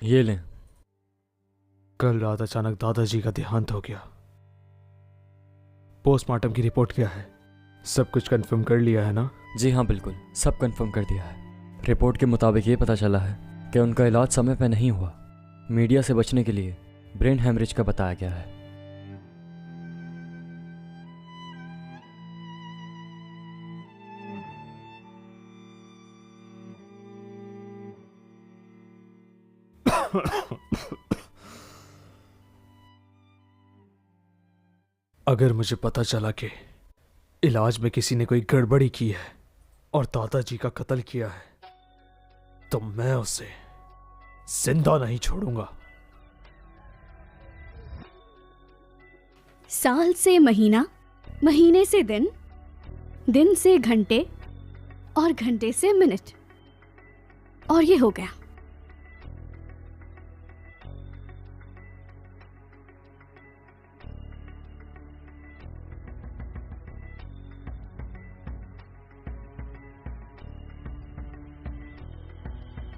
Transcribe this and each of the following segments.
ये लें। कल रात अचानक दादाजी का देहांत हो गया। पोस्टमार्टम की रिपोर्ट क्या है? सब कुछ कंफर्म कर लिया है ना? जी हाँ, बिल्कुल सब कंफर्म कर दिया है। रिपोर्ट के मुताबिक ये पता चला है कि उनका इलाज समय पर नहीं हुआ। मीडिया से बचने के लिए ब्रेन हेमरेज का बताया गया है। अगर मुझे पता चला कि इलाज में किसी ने कोई गड़बड़ी की है और दादाजी का कत्ल किया है तो मैं उसे जिंदा नहीं छोड़ूंगा। साल से महीना, महीने से दिन, दिन से घंटे और घंटे से मिनट, और ये हो गया।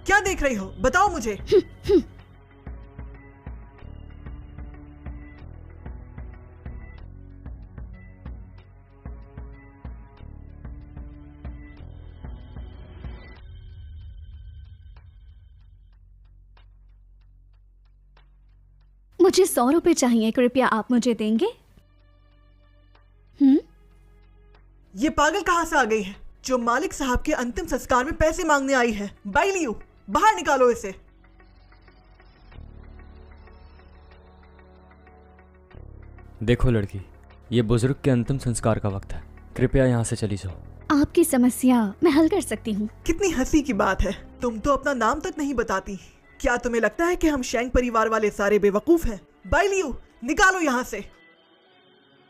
क्या देख रही हो? बताओ मुझे। मुझे 100 रुपए चाहिए, कृपया आप मुझे देंगे? ये पागल कहां से आ गई है जो मालिक साहब के अंतिम संस्कार में पैसे मांगने आई है? बाइलियो, बाहर निकालो इसे। देखो लड़की, ये बुजुर्ग के अंतिम संस्कार का वक्त है, कृपया यहाँ से चली जाओ। आपकी समस्या मैं हल कर सकती हूँ। कितनी हंसी की बात है, तुम तो अपना नाम तक नहीं बताती। क्या तुम्हें लगता है कि हम शेंग परिवार वाले सारे बेवकूफ हैं? बाइलियो, निकालो यहाँ से।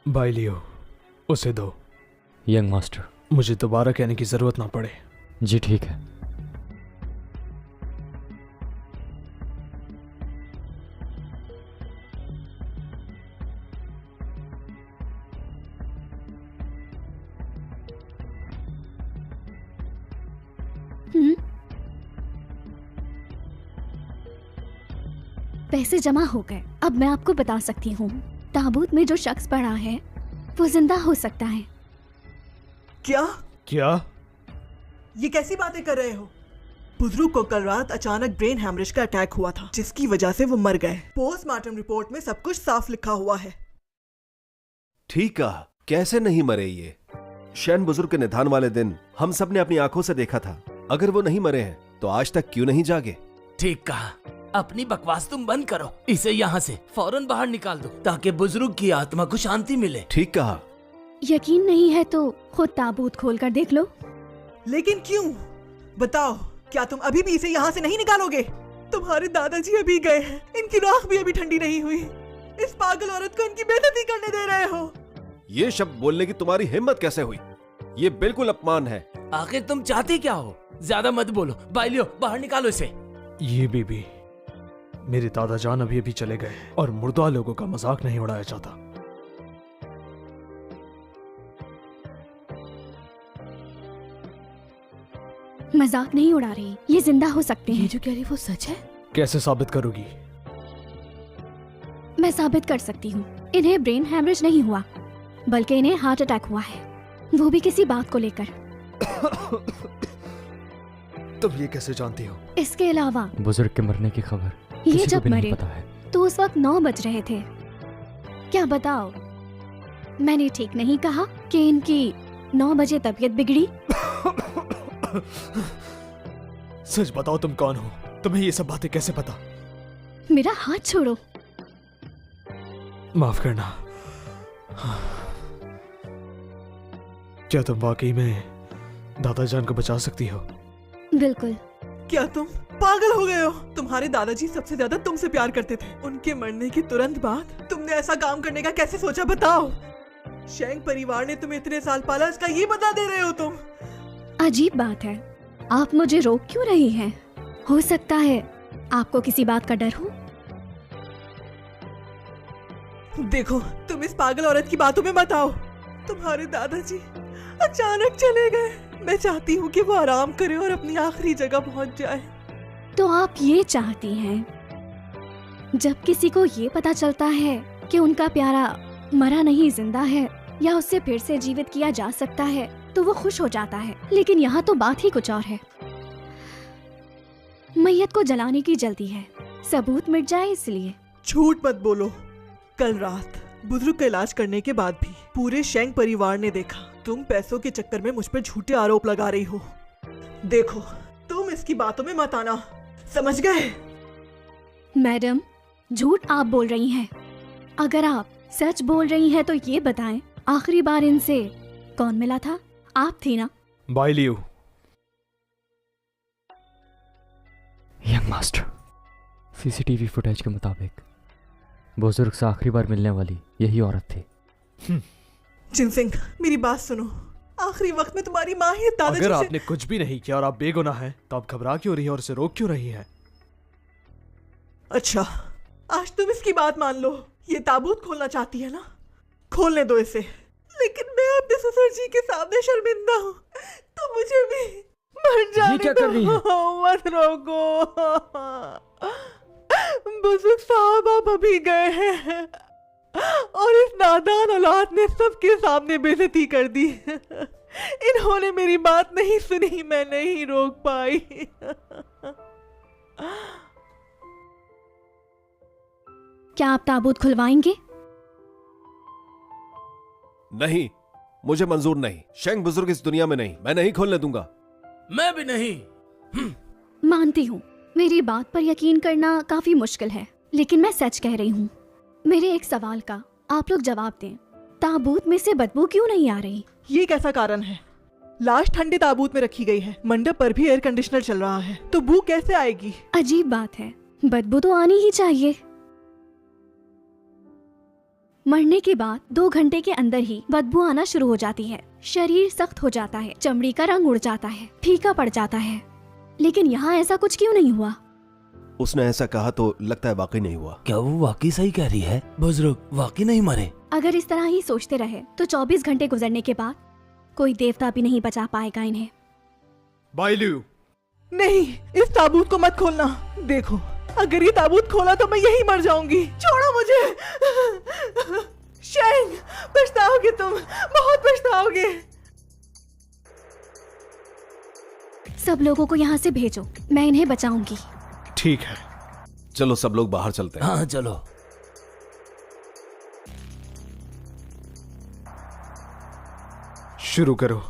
बाइलियो, उसे दो। यंग मास्टर, मुझे दोबारा कहने की जरूरत ना पड़े। जी ठीक है। पैसे जमा हो गए। अब मैं आपको बता सकती हूँ, ताबूत में जो शख्स पड़ा है वो जिंदा हो सकता है। क्या? क्या? ये कैसी बातें कर रहे हो? बुजुर्ग को कल रात अचानक ब्रेन हैमरेज का अटैक हुआ था, जिसकी वजह से वो मर गए। पोस्टमार्टम रिपोर्ट में सब कुछ साफ लिखा हुआ है। ठीक कहा, कैसे नहीं मरे ये? शैन बुजुर्ग के निधन वाले दिन हम सब ने अपनी आंखों से देखा था। अगर वो नहीं मरे हैं तो आज तक क्यों नहीं जागे? ठीक कहा, अपनी बकवास तुम बंद करो। इसे यहाँ से फौरन बाहर निकाल दो ताकि बुजुर्ग की आत्मा को शांति मिले। ठीक कहा। यकीन नहीं है तो खुद ताबूत खोल कर देख लो। लेकिन क्यों? बताओ, क्या तुम अभी भी इसे यहाँ से नहीं निकालोगे? तुम्हारे दादाजी अभी गए हैं, इनकी राख भी अभी ठंडी नहीं हुई। इस पागल औरत को इनकी बेइज्जती करने दे रहे हो। ये शब्द बोलने की तुम्हारी हिम्मत कैसे हुई? ये बिल्कुल अपमान है। आखिर तुम चाहते क्या हो? ज्यादा मत बोलो। बाइलियो, बाहर निकालो इसे। ये बीबी, मेरे दादा जान अभी अभी चले गए और मुर्दा लोगों का मजाक नहीं उड़ाया जाता। मजाक नहीं उड़ा रही, ये जिंदा हो सकते हैं। ये जो कह रही वो सच है? कैसे साबित करोगी? मैं साबित कर सकती हूँ। इन्हें ब्रेन हैमरेज नहीं हुआ, बल्कि इन्हें हार्ट अटैक हुआ है, वो भी किसी बात को लेकर। तुम ये कैसे जानती हो? इसके अलावा बुजुर्ग के मरने की खबर ये किसी को जब भी नहीं मरे पता है। तो उस वक्त 9 बज रहे थे। क्या बताओ, मैंने ठीक नहीं कहा कि इनकी 9 बजे तबीयत बिगड़ी? सच बताओ, तुम कौन हो? तुम्हें ये सब बातें कैसे पता? मेरा हाथ छोड़ो। माफ करना। क्या तुम वाकई में दादा जान को बचा सकती हो? बिल्कुल। क्या तुम पागल हो गए हो? तुम्हारे दादाजी सबसे ज्यादा तुमसे प्यार करते थे। उनके मरने के तुरंत बाद तुमने ऐसा काम करने का कैसे सोचा? बताओ। शेंग परिवार ने तुम्हें इतने साल पाला, इसका ये बदला दे रहे हो तुम? अजीब बात है, आप मुझे रोक क्यों रही हैं? हो सकता है आपको किसी बात का डर हो। देखो, तुम इस पागल औरत की बातों में मत आओ। तुम्हारे दादाजी अचानक चले गए। मैं चाहती हूँ कि वो आराम करे और अपनी आखिरी जगह पहुँच जाए। तो आप ये चाहती हैं जब किसी को ये पता चलता है कि उनका प्यारा मरा नहीं जिंदा है या उससे फिर से जीवित किया जा सकता है तो वो खुश हो जाता है, लेकिन यहाँ तो बात ही कुछ और है। मैयत को जलाने की जल्दी है, सबूत मिट जाए इसलिए। झूठ मत बोलो। कल रात बुजुर्ग का इलाज करने के बाद भी पूरे शेंग परिवार ने देखा तुम पैसों के चक्कर में मुझ पर झूठे आरोप लगा रही हो। देखो, तुम इसकी बातों में मत आना, समझ गए? मैडम, झूठ आप बोल रही हैं। अगर आप सच बोल रही हैं तो ये बताएं, आखिरी बार इनसे कौन मिला था? आप थी ना? बाय लियो। यंग मास्टर, सीसीटीवी फुटेज के मुताबिक बुजुर्ग से आखिरी बार मिलने वाली यही औरत थी। जिनसिंग, मेरी बात सुनो। आखिरी वक्त में तुम्हारी माँ ही दादाजी अगर से... आपने कुछ भी नहीं किया और आप बेगुनाह हैं तो आप घबरा क्यों रही है और उसे रोक क्यों रही है? अच्छा, आज तुम इसकी बात मान लो। ये ताबूत खोलना चाहती है ना, खोलने दो इसे। लेकिन मैं अपने ससुर जी के सामने शर्मिंदा हूँ, तो मुझे भी मर जाने क्या कर रही हैं? मत रोको। बुजुर्ग साहब आप अभी गए हैं और इस नादान औलाद ने सबके सामने बेइज्जती कर दी। इन्होंने मेरी बात नहीं सुनी, मैं नहीं रोक पाई। क्या आप ताबूत खुलवाएंगे? नहीं, मुझे मंजूर नहीं। शेंग बुजुर्ग इस दुनिया में नहीं, मैं नहीं खोलने दूंगा। मैं भी नहीं। मानती हूँ मेरी बात पर यकीन करना काफी मुश्किल है, लेकिन मैं सच कह रही हूँ। मेरे एक सवाल का आप लोग जवाब दें, ताबूत में से बदबू क्यों नहीं आ रही? ये कैसा कारण है? लाश ठंडे ताबूत में रखी गई है, मंडप पर भी एयर कंडीशनर चल रहा है, तो बू कैसे आएगी? अजीब बात है, बदबू तो आनी ही चाहिए। मरने के बाद 2 घंटे के अंदर ही बदबू आना शुरू हो जाती है। शरीर सख्त हो जाता है, चमड़ी का रंग उड़ जाता है, फीका पड़ जाता है। लेकिन यहाँ ऐसा कुछ क्यों नहीं हुआ? उसने ऐसा कहा तो लगता है वाकई नहीं हुआ। क्या वो वाकई सही कह रही है? बुजुर्ग वाकई नहीं मरे? अगर इस तरह ही सोचते रहे तो 24 घंटे गुजरने के बाद कोई देवता भी नहीं बचा पाएगा इन्हें। बाय लियो। नहीं, इस ताबूत को मत खोलना। देखो, अगर ये ताबूत खोला तो मैं यही मर जाऊंगी। छोड़ो मुझे। शेंग, पछताओगे तुम, बहुत पछताओगे। सब लोगों को यहाँ से भेजो, मैं इन्हें बचाऊंगी। ठीक है, चलो सब लोग बाहर चलते हैं। हाँ चलो। शुरू करो।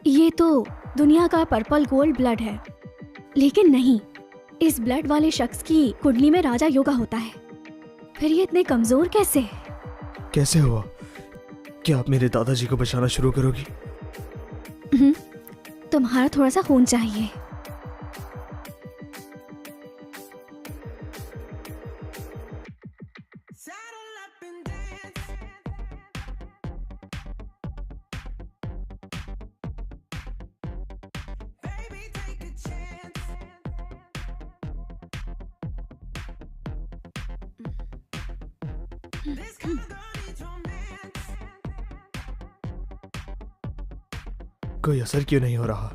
ये तो दुनिया का पर्पल गोल्ड ब्लड है, लेकिन नहीं, इस ब्लड वाले शख्स की कुंडली में राजा योगा होता है। फिर ये इतने कमजोर कैसे? कैसे हुआ? क्या आप मेरे दादाजी को बचाना शुरू करोगी? तुम्हारा थोड़ा सा खून चाहिए। कोई असर क्यों नहीं हो रहा?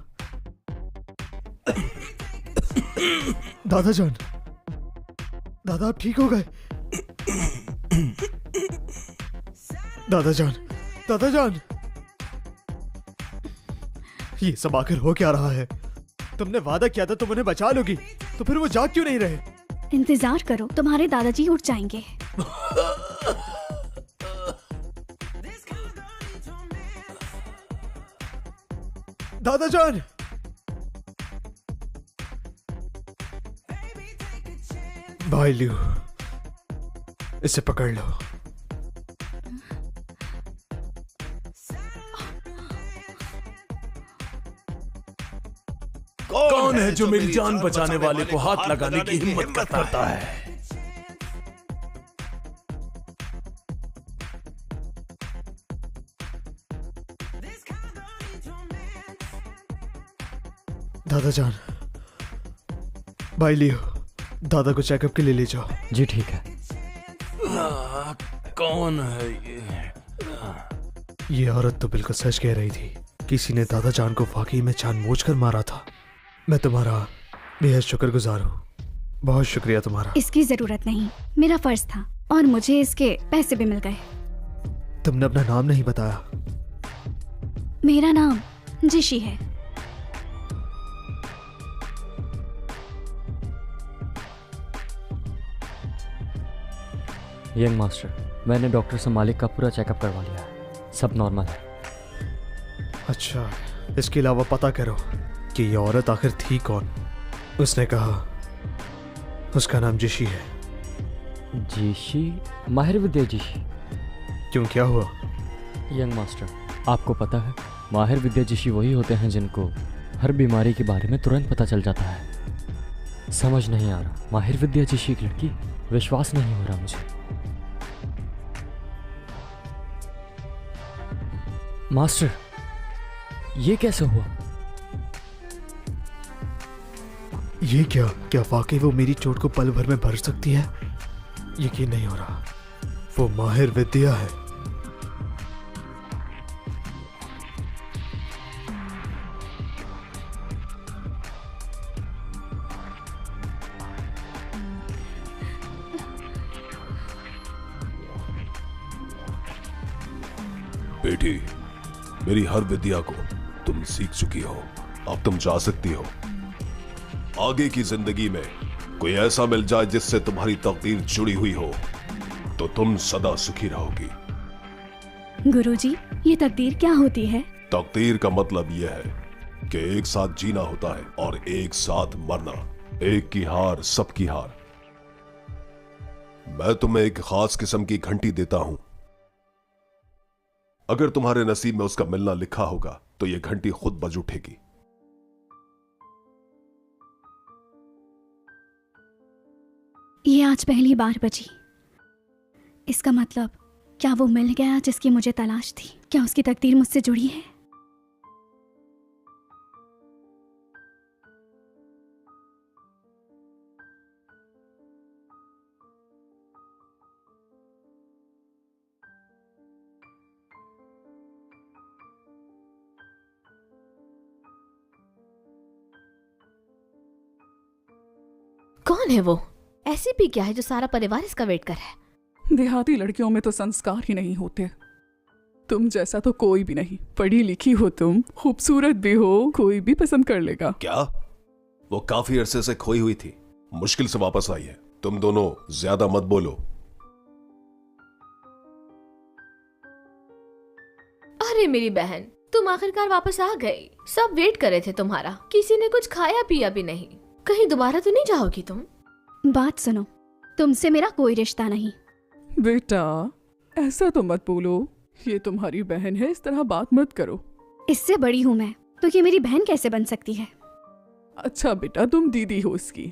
दादाजान, दादा आप ठीक हो गए? दादाजान, दादाजान, ये सब आखिर हो क्या रहा है? तुमने वादा किया था तुम उन्हें बचा लोगी, तो फिर वो जाग क्यों नहीं रहे? इंतजार करो, तुम्हारे दादाजी उठ जाएंगे। दादाजान, भाई लियो, इसे पकड़ लो। कौन है जो मेरी जान बचाने वाले को हाथ लगाने की हिम्मत करता है? दादा जान, भाई लियो, दादा को चेकअप के लिए ले जाओ। जी ठीक है। कौन है ये औरत तो बिल्कुल सच कह रही थी। किसी ने दादा जान को वाकई में जानबूझकर मारा था। मैं तुम्हारा बेहद शुक्रगुजार हूँ। बहुत शुक्रिया तुम्हारा। इसकी जरूरत नहीं, मेरा फर्ज था और मुझे इसके पैसे भी मिल गए। तुमने अपना नाम नहीं बताया। मेरा नाम जिशी है। यंग मास्टर, मैंने डॉक्टर से मालिक का पूरा चेकअप करवा लिया है, सब नॉर्मल है। अच्छा, इसके अलावा पता करो कि ये औरत आखिर थी कौन। उसने कहा उसका नाम जिशी है। जीशी? माहिर विद्या जीशी? क्यों, क्या हुआ? यंग मास्टर, आपको पता है माहिर विद्या जीशी वही होते हैं जिनको हर बीमारी के बारे में तुरंत पता चल जाता है। समझ नहीं आ रहा, माहिर विद्या जीशी एक लड़की? विश्वास नहीं हो रहा मुझे। मास्टर, ये कैसे हुआ? ये क्या वाकई वो मेरी चोट को पल भर में भर सकती है? यकीन नहीं हो रहा। वो माहिर विद्या है। बेटी, मेरी हर विद्या को तुम सीख चुकी हो, अब तुम जा सकती हो। आगे की जिंदगी में कोई ऐसा मिल जाए जिससे तुम्हारी तकदीर जुड़ी हुई हो तो तुम सदा सुखी रहोगी। गुरुजी, ये तकदीर क्या होती है? तकदीर का मतलब यह है कि एक साथ जीना होता है और एक साथ मरना। एक की हार सबकी हार। मैं तुम्हें एक खास किस्म की घंटी देता हूं। अगर तुम्हारे नसीब में उसका मिलना लिखा होगा तो यह घंटी खुद बज उठेगी। ये आज पहली बार बजी। इसका मतलब क्या वो मिल गया जिसकी मुझे तलाश थी? क्या उसकी तकदीर मुझसे जुड़ी है? कौन है वो? ऐसी भी क्या है जो सारा परिवार इसका वेट कर रहा है? देहाती लड़कियों में तो संस्कार ही नहीं होते। तुम जैसा तो कोई भी नहीं। पढ़ी लिखी हो तुम, खूबसूरत भी हो, कोई भी पसंद कर लेगा। क्या? वो काफी अरसे से खोई हुई थी, मुश्किल से वापस आई है। तुम दोनों ज्यादा मत बोलो। अरे मेरी बहन, तुम आखिरकार वापस आ गई। सब वेट कर रहे थे तुम्हारा। किसी ने कुछ खाया पिया भी नहीं। कहीं दोबारा तो नहीं जाओगी तुम? बात सुनो, तुमसे मेरा कोई रिश्ता नहीं। बेटा, ऐसा तो मत बोलो। ये तुम्हारी बहन है, इस तरह बात मत करो। इससे बड़ी हूँ मैं, तो ये मेरी बहन कैसे बन सकती है? अच्छा बेटा, तुम दीदी हो इसकी।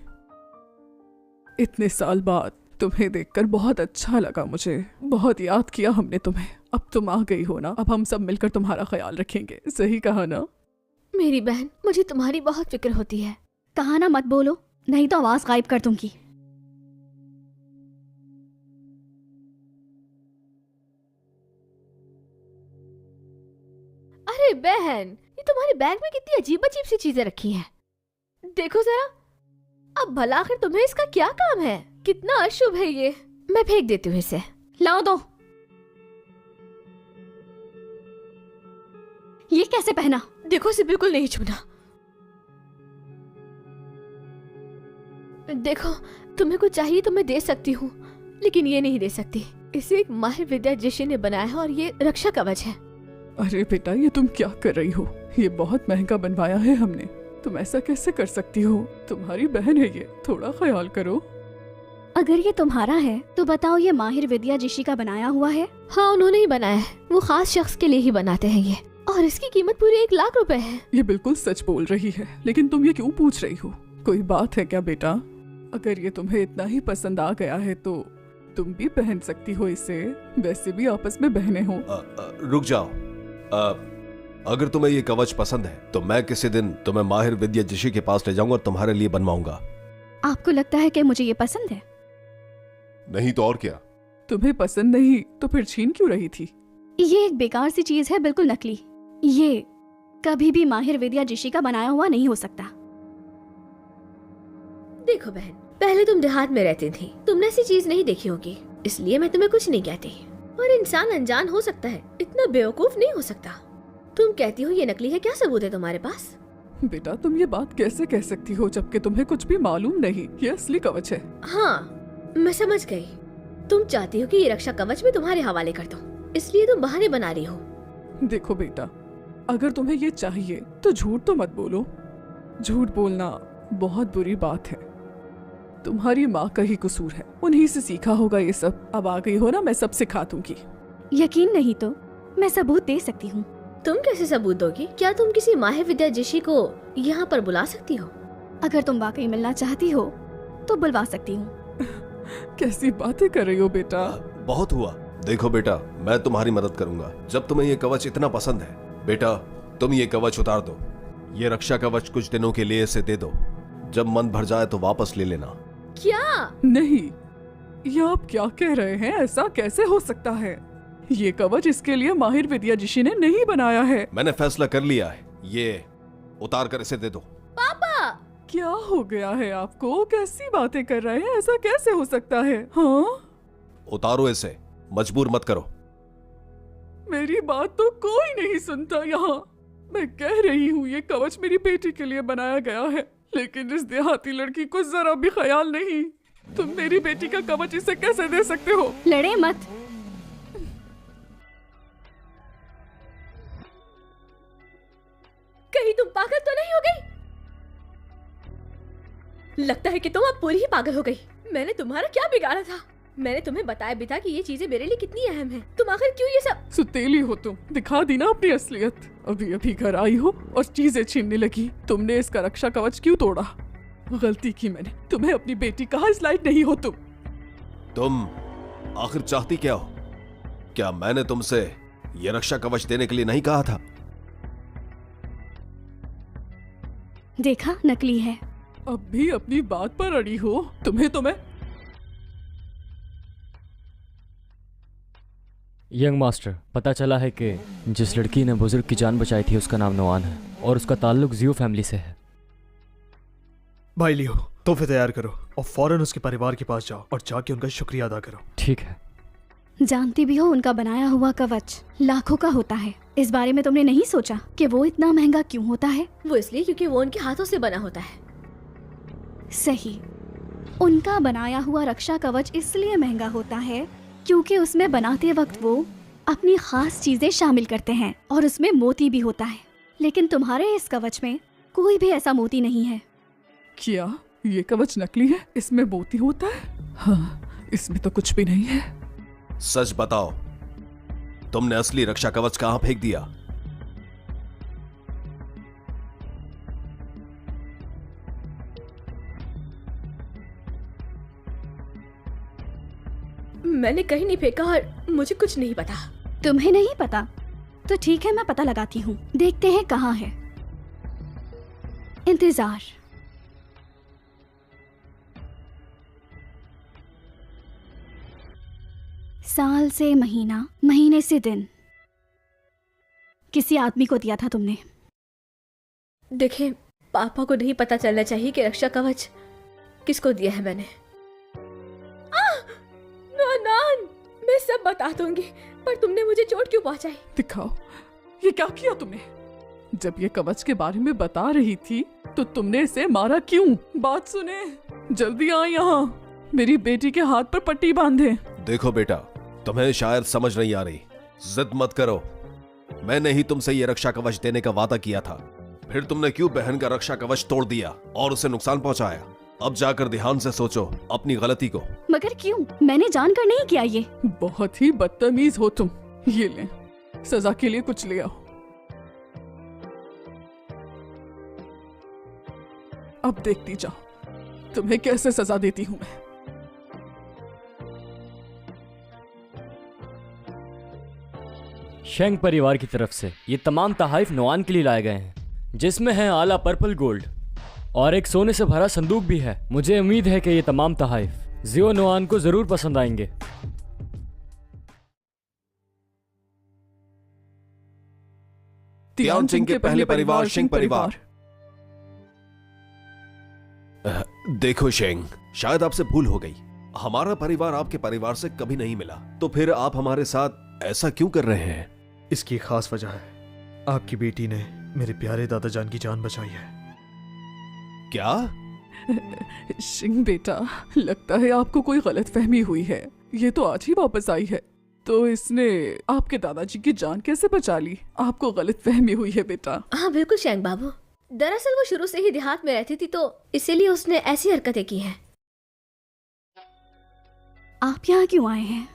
इतने साल बाद तुम्हें देखकर बहुत अच्छा लगा मुझे। बहुत याद किया हमने तुम्हें। अब तुम आ गई हो ना, अब हम सब मिलकर तुम्हारा ख्याल रखेंगे। सही कहा ना? मेरी बहन, मुझे तुम्हारी बहुत फिक्र होती है। कहा ना मत बोलो, नहीं तो आवाज गायब कर दूंगी। अरे बहन, ये तुम्हारे बैग में कितनी अजीब अजीब सी चीजें रखी हैं। देखो जरा। अब भला आखिर तुम्हें इसका क्या काम है? कितना अशुभ है ये। मैं फेंक देती हूँ इसे। लाओ दो। ये कैसे पहना? देखो, इसे बिल्कुल नहीं छूना। देखो, तुम्हें कुछ चाहिए तो मैं दे सकती हूँ, लेकिन ये नहीं दे सकती। इसे एक माहिर विद्या जिशी ने बनाया है और ये रक्षा कवच है। अरे बेटा, ये तुम क्या कर रही हो? ये बहुत महंगा बनवाया है हमने। तुम ऐसा कैसे कर सकती हो? तुम्हारी बहन है ये, थोड़ा ख्याल करो। अगर ये तुम्हारा है तो बताओ, ये माहिर विद्या जिशी का बनाया हुआ है? हाँ, उन्होंने ही बनाया है। वो खास शख्स के लिए ही बनाते हैं ये, और इसकी कीमत पूरी 1 लाख रुपए है। ये बिल्कुल सच बोल रही है, लेकिन तुम ये क्यों पूछ रही हो? कोई बात है क्या बेटा? अगर ये तुम्हें इतना ही पसंद आ गया है तो तुम भी पहन सकती हो इसे। वैसे भी आपस में बहनें हो। रुक जाओ। अगर तुम्हें ये कवच पसंद है तो मैं किसी दिन तुम्हें माहिर विद्या जिशी के पास ले जाऊंगा और तुम्हारे लिए बनवाऊंगा। आपको लगता है कि मुझे ये पसंद है? नहीं तो और क्या। तुम्हें पसंद नहीं तो फिर छीन क्यों रही थी? ये एक बेकार सी चीज है, बिल्कुल नकली। ये कभी भी माहिर विद्या जिशी का बनाया हुआ नहीं हो सकता। देखो बहन, पहले तुम देहात में रहती थी, तुमने ऐसी चीज नहीं देखी होगी, इसलिए मैं तुम्हें कुछ नहीं कहती। और इंसान अनजान हो सकता है, इतना बेवकूफ नहीं हो सकता। तुम कहती हो ये नकली है, क्या सबूत है तुम्हारे पास? बेटा तुम ये बात कैसे कह सकती हो जबकि तुम्हें कुछ भी मालूम नहीं? ये असली कवच है। हाँ, मैं समझ गई। तुम चाहती हो कि ये रक्षा कवच मैं तुम्हारे हवाले कर दूं, इसलिए तुम बहाने बना रही हो। देखो बेटा, अगर तुम्हें ये चाहिए तो झूठ तो मत बोलो। झूठ बोलना बहुत बुरी बात है। तुम्हारी माँ का ही कसूर है, उन्हीं से सीखा होगा ये सब। अब आ गई हो ना, मैं सब सिखा दूंगी। यकीन नहीं तो मैं सबूत दे सकती हूँ। तुम कैसे सबूत दोगी? क्या तुम किसी माहिर विद्या जिशी को यहाँ पर बुला सकती हो? अगर तुम वाकई मिलना चाहती हो तो बुलवा सकती हूँ। कैसी बातें कर रही हो बेटा? बहुत हुआ। देखो बेटा, मैं तुम्हारी मदद करूंगा। जब तुम्हें ये कवच इतना पसंद है, बेटा तुम ये कवच उतार दो। ये रक्षा कवच कुछ दिनों के लिए इसे दे दो, जब मन भर जाए तो वापस ले लेना। क्या? नहीं, ये आप क्या कह रहे हैं? ऐसा कैसे हो सकता है? ये कवच इसके लिए माहिर विद्या जिशी ने नहीं बनाया है। मैंने फैसला कर लिया है, ये उतार कर इसे दे दो। पापा! क्या हो गया है आपको? कैसी बातें कर रहे हैं? ऐसा कैसे हो सकता है? हाँ, उतारो इसे, मजबूर मत करो। मेरी बात तो कोई नहीं सुनता यहाँ। मैं कह रही हूँ ये कवच मेरी बेटी के लिए बनाया गया है, लेकिन इस देहाती लड़की को जरा भी ख्याल नहीं। तुम मेरी बेटी का कवच इसे कैसे दे सकते हो? लड़े मत। कहीं तुम पागल तो नहीं हो गई? लगता है कि तुम अब पूरी ही पागल हो गई। मैंने तुम्हारा क्या बिगाड़ा था? मैंने तुम्हें बताया भी था कि ये चीजें मेरे लिए कितनी अहम हैं। तुम आखिर क्यों ये सब? सुतेली हो तुम, दिखा दी ना अपनी असलियत। अभी अभी घर आई हो और चीजें छीनने लगी। तुमने इसका रक्षा कवच क्यों तोड़ा? गलती की मैंने। तुम्हें अपनी बेटी कहा इस लायक नहीं हो तुम आखिर चाहती क्या हो? क्या मैंने तुमसे ये रक्षा कवच देने के लिए नहीं कहा था? देखा, नकली है। अब भी अपनी बात पर अड़ी हो। तुम्हें तो मैं यंग मास्टर, पता चला है कि जिस लड़की ने बुजुर्ग की जान बचाई थी उसका नाम नवान है और उसका ताल्लुक जियो फैमिली से है। भाई लियो, तोहफे तैयार करो और फौरन उसके परिवार के पास जाओ और जाके उनका शुक्रिया अदा करो। ठीक है। जानती भी हो उनका बनाया हुआ कवच लाखों का होता है। इस बारे में तुमने नहीं सोचा कि वो इतना महंगा क्यों होता है? वो इसलिए क्योंकि वो उनके हाथों से बना होता है। सही। उनका बनाया हुआ रक्षा कवच इसलिए महंगा होता है क्योंकि उसमें बनाते वक्त वो अपनी खास चीजें शामिल करते हैं और उसमें मोती भी होता है। लेकिन तुम्हारे इस कवच में कोई भी ऐसा मोती नहीं है। क्या ये कवच नकली है? इसमें मोती होता है? हाँ, इसमें तो कुछ भी नहीं है। सच बताओ, तुमने असली रक्षा कवच कहां फेंक दिया? मैंने कहीं नहीं फेंका और मुझे कुछ नहीं पता। तुम्हें नहीं पता? तो ठीक है, मैं पता लगाती हूँ। देखते हैं कहाँ है। इंतजार। साल से महीना, महीने से दिन। किसी आदमी को दिया था तुमने। देखें, पापा को नहीं पता चलना चाहिए कि रक्षा कवच किसको दिया है मैंने। नान, मैं सब बता दूंगी, पर तुमने मुझे चोट क्यों पहुंचाई? दिखाओ, ये क्या किया तुमने? जब ये कवच के बारे में बता रही थी तो तुमने इसे मारा क्यों? बात सुने, जल्दी आ यहाँ। मेरी बेटी के हाथ पर पट्टी बांधे। देखो बेटा, तुम्हें शायद समझ नहीं आ रही। जिद मत करो। मैंने ही तुमसे ये रक्षा कवच देने का वादा किया था, फिर तुमने क्यों बहन का रक्षा कवच तोड़ दिया और उसे नुकसान पहुंचाया? अब जाकर ध्यान से सोचो अपनी गलती को। मगर क्यों? मैंने जानकर नहीं किया ये। बहुत ही बदतमीज हो तुम। ये ले, सजा के लिए कुछ ले आओ। अब देखती जाओ तुम्हें कैसे सजा देती हूँ मैं। शेंग परिवार की तरफ से ये तमाम तहाइफ नुआन के लिए लाए गए हैं, जिसमें है आला पर्पल गोल्ड और एक सोने से भरा संदूक भी है। मुझे उम्मीद है कि ये तमाम तहाइफ जियो नुआन को जरूर पसंद आएंगे। तियानजिंग के पहले परिवार शेंग परिवार। देखो शेंग, शायद आपसे भूल हो गई। हमारा परिवार आपके परिवार से कभी नहीं मिला, तो फिर आप हमारे साथ ऐसा क्यों कर रहे हैं? इसकी एक खास वजह है। आपकी बेटी ने मेरे प्यारे दादा जान की जान बचाई है। क्या? शिंग बेटा, लगता है आपको कोई गलतफहमी हुई है। ये तो आज ही वापस आई है, तो इसने आपके दादाजी की जान कैसे बचा ली? आपको गलतफहमी हुई है बेटा। हाँ बिल्कुल शेंग बाबू, दरअसल वो शुरू से ही देहात में रहती थी, तो इसीलिए उसने ऐसी हरकतें की हैं। आप यहाँ क्यों आए हैं?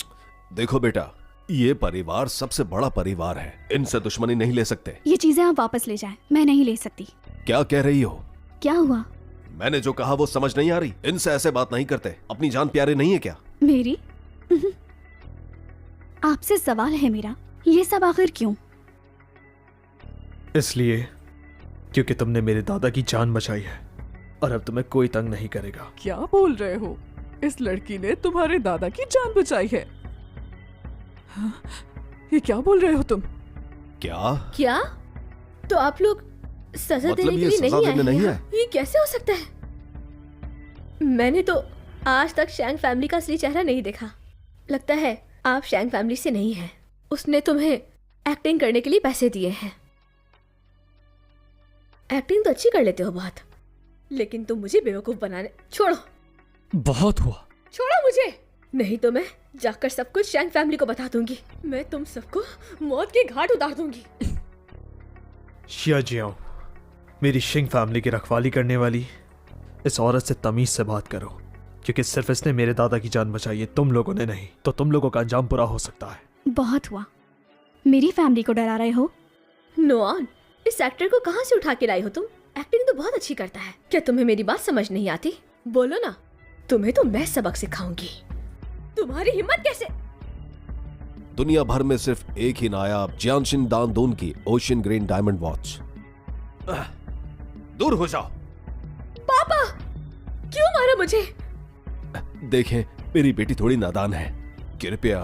देखो बेटा, ये परिवार सबसे बड़ा परिवार है, इनसे दुश्मनी नहीं ले सकते। ये चीजें आप वापस ले जाएं, मैं नहीं ले सकती। क्या कह रही हो? क्या हुआ? मैंने जो कहा वो समझ नहीं आ रही? इनसे ऐसे बात नहीं करते। अपनी जान प्यारे नहीं है क्या? मेरी आपसे सवाल है मेरा, ये सब आखिर क्यों? इसलिए क्योंकि तुमने मेरे दादा की जान बचाई है और अब तुम्हें कोई तंग नहीं करेगा। क्या बोल रहे हो? इस लड़की ने तुम्हारे दादा की जान बचाई है? हाँ, ये क्या बोल रहे हो तुम? क्या? तो आप लोग सजा मतलब देने के ये लिए सजा नहीं देने आए नहीं हैं? आए? ये कैसे हो सकता है? मैंने तो आज तक शैंग फैमिली का असली चेहरा नहीं देखा। लगता है आप शैंग फैमिली से नहीं हैं। उसने तुम्हें एक्टिंग करने के लिए पैसे दिए हैं। एक्टिंग तो अच्छी कर लेते हो बहुत, लेकिन तुम मुझे बेवकूफ बनाने। छोड़ो, बहुत हुआ। छोड़ो मुझे, नहीं तो मैं जाकर सब कुछ शैंग फैमिली को बता दूंगी। मैं तुम सबको मौत के घाट उतार दूंगी। शिया जियाओ, मेरी शिंग फैमिली की रखवाली करने वाली इस औरत से तमीज से बात करो, क्योंकि सिर्फ इसने मेरे दादा की जान बचाई है, तुम लोगों ने नहीं। तो तुम लोगों का अंजाम बुरा हो सकता है। बहुत हुआ, मेरी फैमिली को डरा रहे हो। नोआन, इस एक्टर को कहाँ से उठा के लाई हो तुम? एक्टिंग तो बहुत अच्छी करता है। क्या तुम्हें मेरी बात समझ नहीं आती? बोलो ना, तुम्हें तो मैं सबक सिखाऊंगी। तुम्हारी हिम्मत कैसे? दुनिया भर में सिर्फ एक ही नायाब जियानशिन दानदोन की ओशियन ग्रीन डायमंड वॉच। दूर हो जाओ। पापा, क्यों मारा मुझे? देखें, मेरी बेटी थोड़ी नादान है, कृपया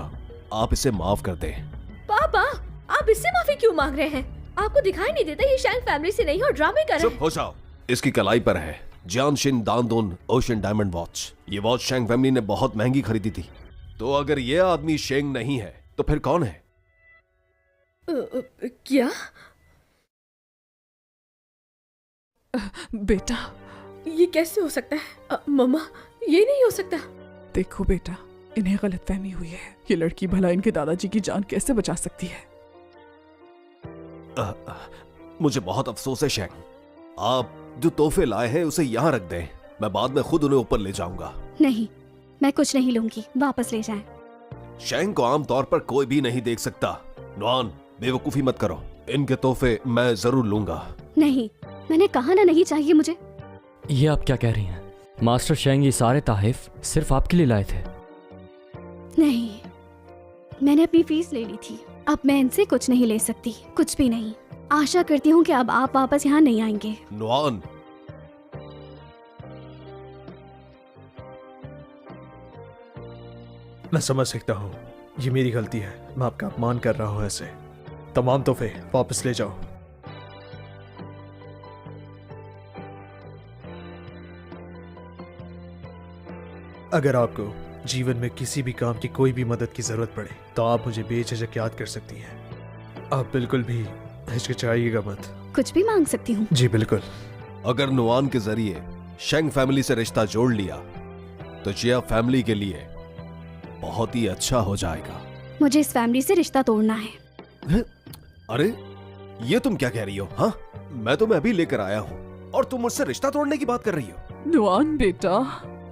आप इसे माफ कर दें। पापा, आप इससे माफी क्यों मांग रहे हैं? आपको दिखाई नहीं देता ये शैंग फैमिली से नहीं और ड्रामे कर रहे चुप हैं? हो जाओ। इसकी कलाई पर है जियानशिन दानदोन ओशियन डायमंड वॉच। ये वॉच शेंग फैमिली ने बहुत महंगी खरीदी थी। तो अगर ये आदमी शेंग नहीं है तो फिर कौन है? क्या? बेटा, ये कैसे हो सकता है? मम्मा, ये नहीं हो सकता। देखो बेटा, इन्हें गलतफहमी हुई है। ये लड़की भला इनके दादाजी की जान कैसे बचा सकती है? मुझे बहुत अफसोस है शेंग। आप जो तोहफे लाए हैं उसे यहाँ रख दें, मैं बाद में खुद उन्हें ऊपर ले जाऊंगा। नहीं, मैं कुछ नहीं लूंगी, वापस ले जाएं। शेंग को आमतौर पर कोई भी नहीं देख सकता। नॉन, बेवकूफी मत करो। इनके तोहफे मैं जरूर लूंगा। नहीं, मैंने कहा ना नहीं चाहिए मुझे। ये आप क्या कह रही हैं? मास्टर शेंग ये सारे ताहिफ सिर्फ आपके लिए लाए थे। नहीं, मैंने अपनी फीस ले ली थी। अब मैं इनसे कुछ नहीं ले सकती, कुछ भी नहीं। आशा करती हूँ कि अब आप वापस यहाँ नहीं आएंगे। नॉन, मैं समझ सकता हूँ, ये मेरी गलती है। मैं आपका अपमान कर रहा हूँ ऐसे। तमाम तोहफे वापस ले जाओ। अगर आपको जीवन में किसी भी काम की कोई भी मदद की जरूरत पड़े तो आप मुझे बेझिझक याद कर सकती हैं। आप बिल्कुल भी हिचकिचाइएगा मत। कुछ भी मांग सकती हूँ। जी बिल्कुल। अगर नुआन के जरिए शेंग फैमिली से रिश्ता जोड़ लिया तो जिया फैमिली के लिए बहुत ही अच्छा हो जाएगा। मुझे इस फैमिली से रिश्ता तोड़ना है। अरे, ये तुम क्या कह रही हो? हाँ, मैं तुम्हें अभी लेकर आया हूँ और तुम मुझसे रिश्ता तोड़ने की बात कर रही हो? नुआन बेटा,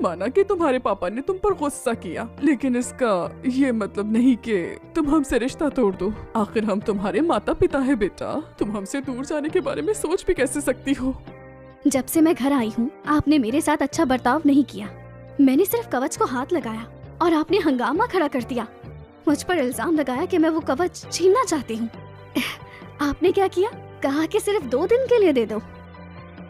माना कि तुम्हारे पापा ने तुम पर गुस्सा किया, लेकिन इसका ये मतलब नहीं कि तुम हमसे रिश्ता तोड़ दो। आखिर हम तुम्हारे माता पिता हैं बेटा। तुम हमसे दूर जाने के बारे में सोच भी कैसे सकती हो? जब से मैं घर आई हूँ, आपने मेरे साथ अच्छा बर्ताव नहीं किया। मैंने सिर्फ कवच को हाथ लगाया और आपने हंगामा खड़ा कर दिया। मुझ पर इल्जाम लगाया कि मैं वो कवच छीनना चाहती हूँ। आपने क्या किया? कहा कि सिर्फ 2 दिन के लिए दे दो।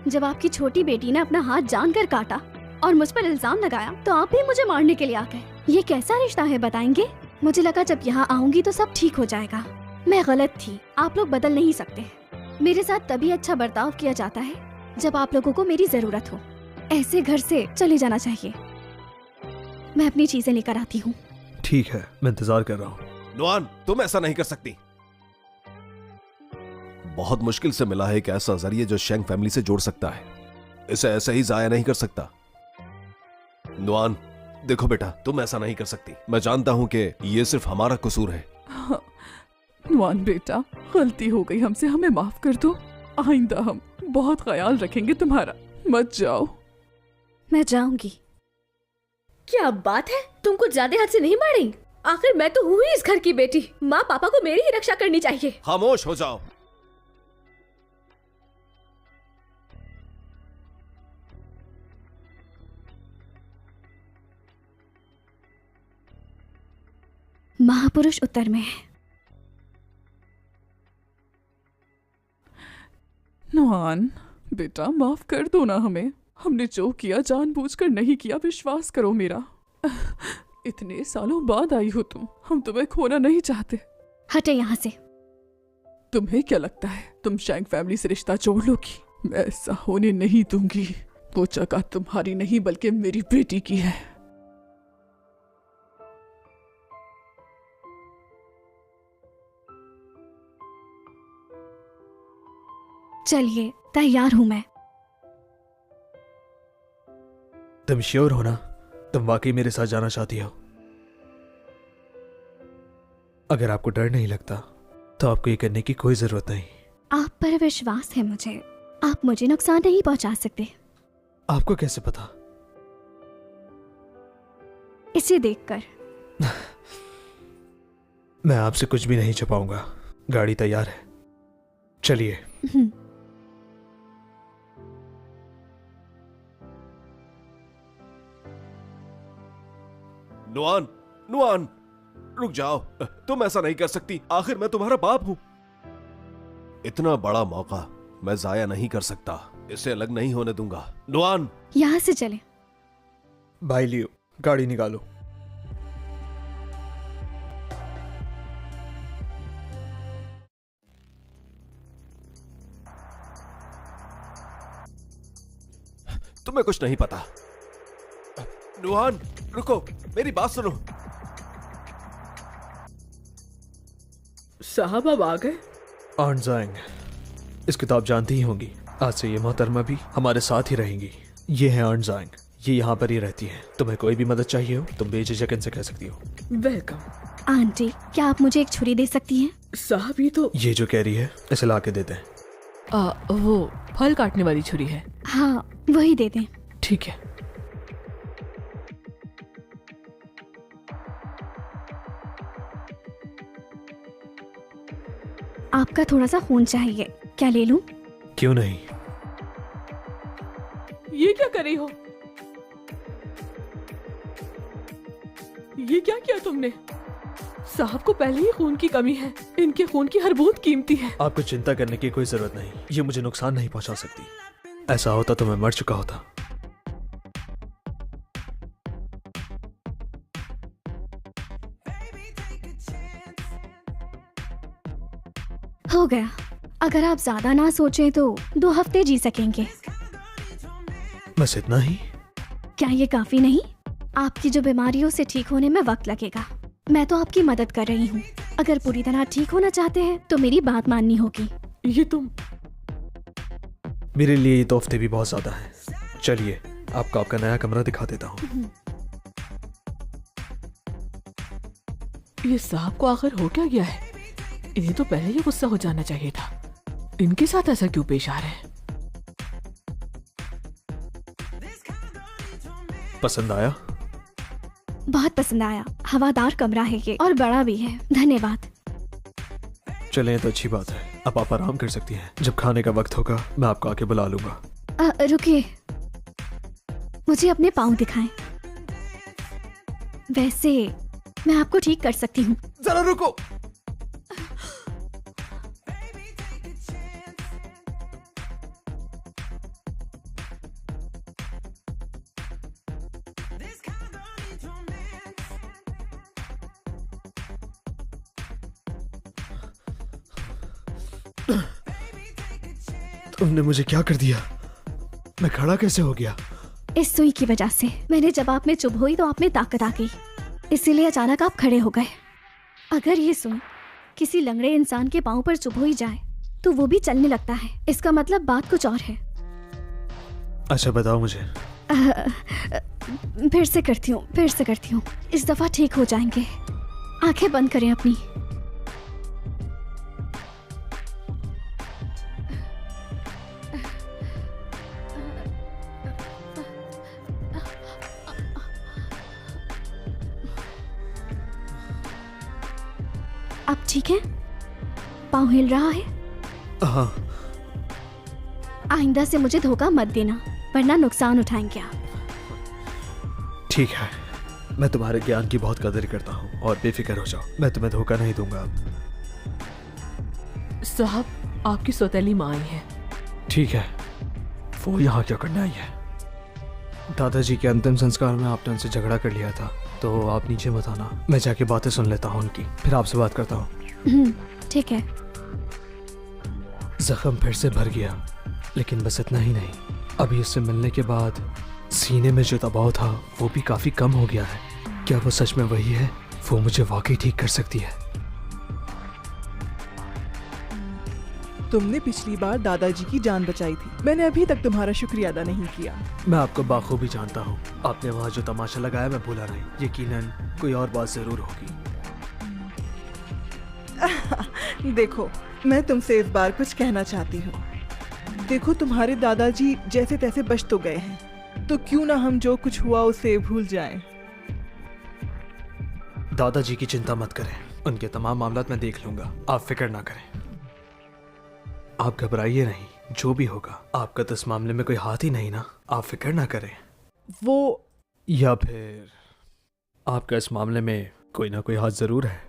जब आपकी छोटी बेटी ने अपना हाथ जानकर काटा और मुझ पर इल्जाम लगाया तो आप भी मुझे मारने के लिए आ गए। ये कैसा रिश्ता है बताएंगे? मुझे लगा जब यहाँ आऊंगी तो सब ठीक हो जाएगा। मैं गलत थी, आप लोग बदल नहीं सकते। मेरे साथ तभी अच्छा बर्ताव किया जाता है जब आप लोगों को मेरी जरूरत हो। ऐसे घर से चले जाना चाहिए। मैं अपनी चीजें लेकर आती हूँ। ठीक है, मैं इंतजार कर रहा हूँ। नुआन, तुम ऐसा नहीं कर सकती। बहुत मुश्किल से मिला है एक ऐसा जरिए जो शेंग फैमिली से जोड़ सकता है। इसे ऐसे ही जाया नहीं कर सकता। नुआन, देखो बेटा, तुम ऐसा नहीं कर सकती। मैं जानता हूं कि ये सिर्फ हमारा कसूर है। नुआन बेटा, गलती हो गई हमसे, हमें माफ कर दो। आइंदा हम बहुत ख्याल रखेंगे तुम्हारा। मत जाओ। मैं जाऊंगी। क्या बात है, तुम कुछ ज्यादा हद से नहीं मारेंगी? आखिर मैं तो हूँ ही इस घर की बेटी। माँ पापा को मेरी ही रक्षा करनी चाहिए। खामोश हो जाओ। महापुरुष उत्तर में है। नुआन बेटा, माफ कर दो ना हमें। हमने जो किया जानबूझकर नहीं किया, विश्वास करो मेरा। इतने सालों बाद आई हो तुम, हम तुम्हें खोना नहीं चाहते। हटे यहाँ से। तुम्हें क्या लगता है तुम शेंग फैमिली से रिश्ता जोड़ लोगी? मैं ऐसा होने नहीं दूंगी। वो जगह तुम्हारी नहीं बल्कि मेरी बेटी की है। चलिए, तैयार हूँ मैं। तुम श्योर हो ना? तुम वाकई मेरे साथ जाना चाहती हो? अगर आपको डर नहीं लगता तो आपको ये करने की कोई जरूरत नहीं। आप पर विश्वास है मुझे। आप मुझे नुकसान नहीं पहुंचा सकते। आपको कैसे पता? इसे देखकर। मैं आपसे कुछ भी नहीं छुपाऊंगा। गाड़ी तैयार है, चलिए। नुआन, नुआन, रुक जाओ। तुम ऐसा नहीं कर सकती। आखिर मैं तुम्हारा बाप हूं। इतना बड़ा मौका मैं जाया नहीं कर सकता। इसे अलग नहीं होने दूंगा। नुआन, यहाँ से चले। भाई लियो, गाड़ी निकालो। तुम्हें कुछ नहीं पता। नुआन, रुको, मेरी बात सुनो। साहब अब आ गए। ऑन जाएंग, इस किताब जानती ही होंगी। आज से ये मोहतरमा भी हमारे साथ ही रहेंगी। ये है ऑन जाएंग, ये यहाँ पर ही रहती है। तुम्हें कोई भी मदद चाहिए हो तुम बेझिझक इनसे कह सकती हो। वेलकम। आंटी, क्या आप मुझे एक छुरी दे सकती हैं? साहब ये तो ये जो कह रही है इसे ला के देते हैं। वो फल काटने वाली छुरी है। हाँ, वही दे दें। ठीक है। आपका थोड़ा सा खून चाहिए, क्या ले लूं? क्यों नहीं? ये क्या कर रही हो? ये क्या किया तुमने? साहब को पहले ही खून की कमी है। इनके खून की हर बूंद कीमती है। आपको चिंता करने की कोई जरूरत नहीं। ये मुझे नुकसान नहीं पहुंचा सकती। ऐसा होता तो मैं मर चुका होता। हो गया। अगर आप ज्यादा ना सोचें तो 2 हफ्ते जी सकेंगे। बस इतना ही? क्या ये काफी नहीं? आपकी जो बीमारियों से ठीक होने में वक्त लगेगा। मैं तो आपकी मदद कर रही हूँ। अगर पूरी तरह ठीक होना चाहते हैं तो मेरी बात माननी होगी। ये तुम? मेरे लिए ये तो हफ्ते भी बहुत ज्यादा है। चलिए, आपको आपका नया कमरा दिखा देता हूँ। ये साहब को आखिर हो क्या गया है? इन्हें तो पहले ही गुस्सा हो जाना चाहिए था। इनके साथ ऐसा क्यों पेश आ रहे हैं? पसंद आया? बहुत पसंद आया। हवादार कमरा है ये और बड़ा भी है। धन्यवाद। चलें तो अच्छी बात है। अब आप आराम कर सकती हैं। जब खाने का वक्त होगा मैं आपको आके बुला लूंगा। रुकिए, मुझे अपने पाँव दिखाएं। वैसे मैं आपको ठीक कर सकती हूँ। जरा रुको। तुमने मुझे क्या कर दिया? मैं खड़ा कैसे हो गया? इस सुई की वजह से। मैंने जब आप में चुभ हुई तो आप में ताकत आ गई, इसीलिए अचानक आप खड़े हो गए। अगर ये सुई किसी लंगड़े इंसान के पाँव पर चुभ हुई जाए तो वो भी चलने लगता है। इसका मतलब बात कुछ और है। अच्छा बताओ मुझे। फिर से करती हूँ। इस दफा ठीक हो जाएंगे। आंखें बंद करें अपनी। अब ठीक है? पाँव हिल रहा है? हाँ। आइंदा से मुझे धोखा मत देना, वरना नुकसान उठाएंगे आप। ठीक है, मैं तुम्हारे ज्ञान की बहुत कदर करता हूँ और बेफिक्र हो जाओ, मैं तुम्हें धोखा नहीं दूंगा अब। साहब, आपकी सौतेली माँ आई है। ठीक है, वो यहाँ क्या करने आई है? दादाजी के अंतिम संस्कार में आपने उनसे झगड़ा कर लिया था, तो आप नीचे मत आना। मैं जाके बातें सुन लेता हूँ उनकी, फिर आपसे बात करता हूँ। ठीक है। जख्म फिर से भर गया, लेकिन बस इतना ही नहीं, अभी उससे मिलने के बाद सीने में जो दबाव था वो भी काफी कम हो गया है। क्या वो सच में वही है? वो मुझे वाकई ठीक कर सकती है। तुमने पिछली बार दादाजी की जान बचाई थी। मैंने अभी तक तुम्हारा शुक्रिया अदा नहीं किया। मैं आपको बाखूबी जानता हूँ। आपने वहाँ जो तमाशा लगाया मैं भूला नहीं। यकीनन कोई और बात जरूर होगी। देखो, मैं तुमसे इस बार कुछ कहना चाहती हूँ। देखो, तुम्हारे दादाजी जैसे तैसे बच तो गए हैं, तो क्यों ना हम जो कुछ हुआ उसे भूल जाएं। दादाजी की चिंता मत करें, उनके तमाम मामलात मैं देख लूंगा, आप फिक्र ना करें। आप घबराइए नहीं, जो भी होगा आपका तो इस मामले में कोई हाथ ही नहीं ना, आप फिक्र ना करें। वो या फिर आपका इस मामले में कोई ना कोई हाथ जरूर है।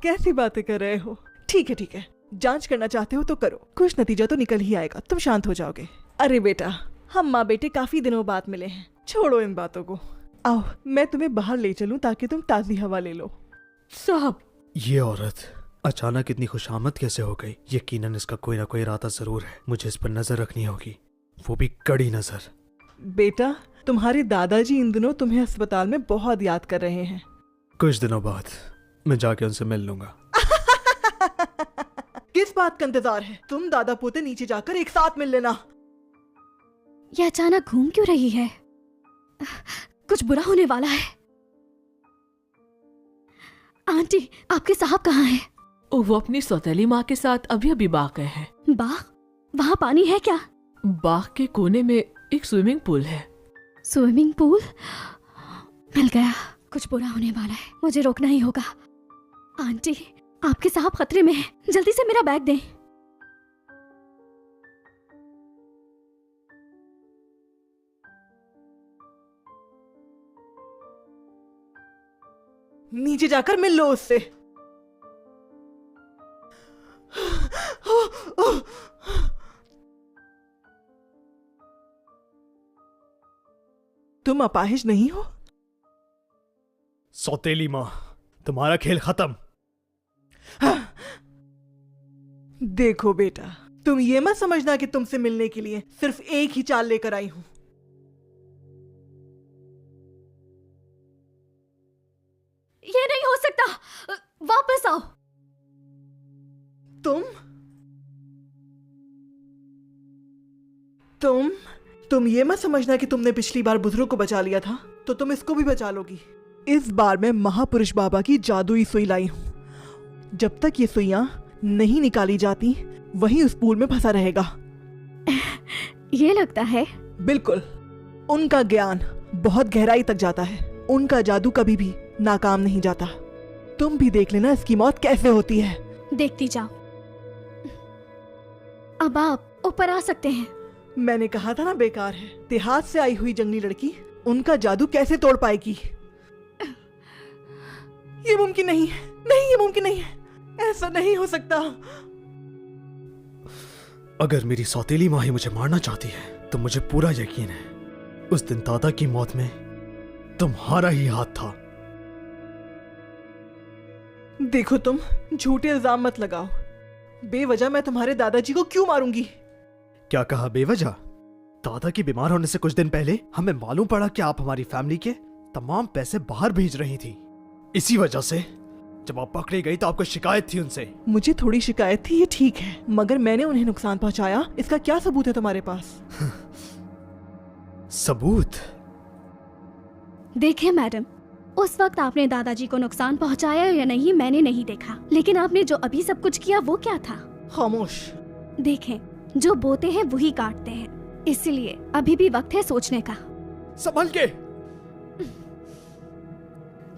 कैसी बातें कर रहे हो? ठीक है, जांच करना चाहते हो तो करो, कुछ नतीजा तो निकल ही आएगा, तुम शांत हो जाओगे। अरे बेटा, हम माँ बेटे काफी दिनों बाद मिले हैं, छोड़ो इन बातों को। आओ, मैं तुम्हें बाहर ले चलूं ताकि तुम ताज़ी हवा ले लो। साहब, ये औरत अचानक इतनी खुशामद कैसे हो गई? यकीनन इसका कोई ना कोई इरादा जरूर है, मुझे इस पर नजर रखनी होगी, वो भी कड़ी नजर। बेटा, तुम्हारे दादाजी इन दिनों तुम्हें अस्पताल में बहुत याद कर रहे हैं। कुछ दिनों बाद मैं जाके उनसे मिल लूंगा। किस बात का इंतजार है? तुम दादा पोते नीचे जाकर एक साथ मिल लेना। ये अचानक घूम क्यों रही है? कुछ बुरा होने वाला है। आंटी, आपके साहब कहाँ हैं? वो अपनी सौतेली माँ के साथ अभी अभी बाग गए हैं। बाग? वहाँ पानी है क्या? बाग के कोने में एक स्विमिंग पूल है। Swimming pool? मिल गया। कुछ बुरा होने वाला है, मुझे रोकना ही होगा। आंटी, आपके साहब खतरे में हैं, जल्दी से मेरा बैग दें। नीचे जाकर मिल लो उससे। तुम अपाहिज नहीं हो? सौतेली माँ, तुम्हारा खेल खत्म। देखो बेटा, तुम ये मत समझना कि तुमसे मिलने के लिए सिर्फ एक ही चाल लेकर आई हूं। ये नहीं हो सकता, वापस आओ। तुम ये मत समझना कि तुमने पिछली बार बुजुर्ग को बचा लिया था तो तुम इसको भी बचा लोगी। इस बार मैं महापुरुष बाबा की जादुई सुई लाई हूं। जब तक ये सुइयां नहीं निकाली जाती वही उस पूल में फंसा रहेगा। ये लगता है। बिल्कुल, उनका ज्ञान बहुत गहराई तक जाता है, उनका जादू कभी भी नाकाम नहीं जाता। तुम भी देख लेना इसकी मौत कैसे होती है। देखती जाओ। अब आप ऊपर आ सकते हैं। मैंने कहा था ना, बेकार है। देहात से आई हुई जंगली लड़की उनका जादू कैसे तोड़ पाएगी? ये मुमकिन नहीं है, नहीं ये मुमकिन नहीं है, ऐसा नहीं हो सकता। अगर मेरी सौतेली माँ ही मुझे मारना चाहती है तो मुझे पूरा यकीन है उस दिन दादा की मौत में तुम्हारा ही हाथ था। देखो तुम झूठे इल्जाम मत लगाओ। बेवजह मैं तुम्हारे दादाजी को क्यों मारूंगी? क्या कहा बेवजह? दादा के बीमार होने से कुछ दिन पहले हमें मालूम पड़ा कि आप हमारी फैमिली के तमाम पैसे बाहर भेज रही थी। इसी वजह से जब आप पकड़ी गई तो आपको शिकायत थी उनसे। मुझे थोड़ी शिकायत थी, ये ठीक है, मगर मैंने उन्हें नुकसान पहुंचाया, इसका क्या सबूत है तुम्हारे पास? सबूत? देखें मैडम, उस वक्त आपने दादाजी को नुकसान पहुंचाया या नहीं मैंने नहीं देखा, लेकिन आपने जो अभी सब कुछ किया वो क्या था? खामोश। देखें, जो बोते हैं वही काटते हैं, इसलिए अभी भी वक्त है सोचने का। संभल के।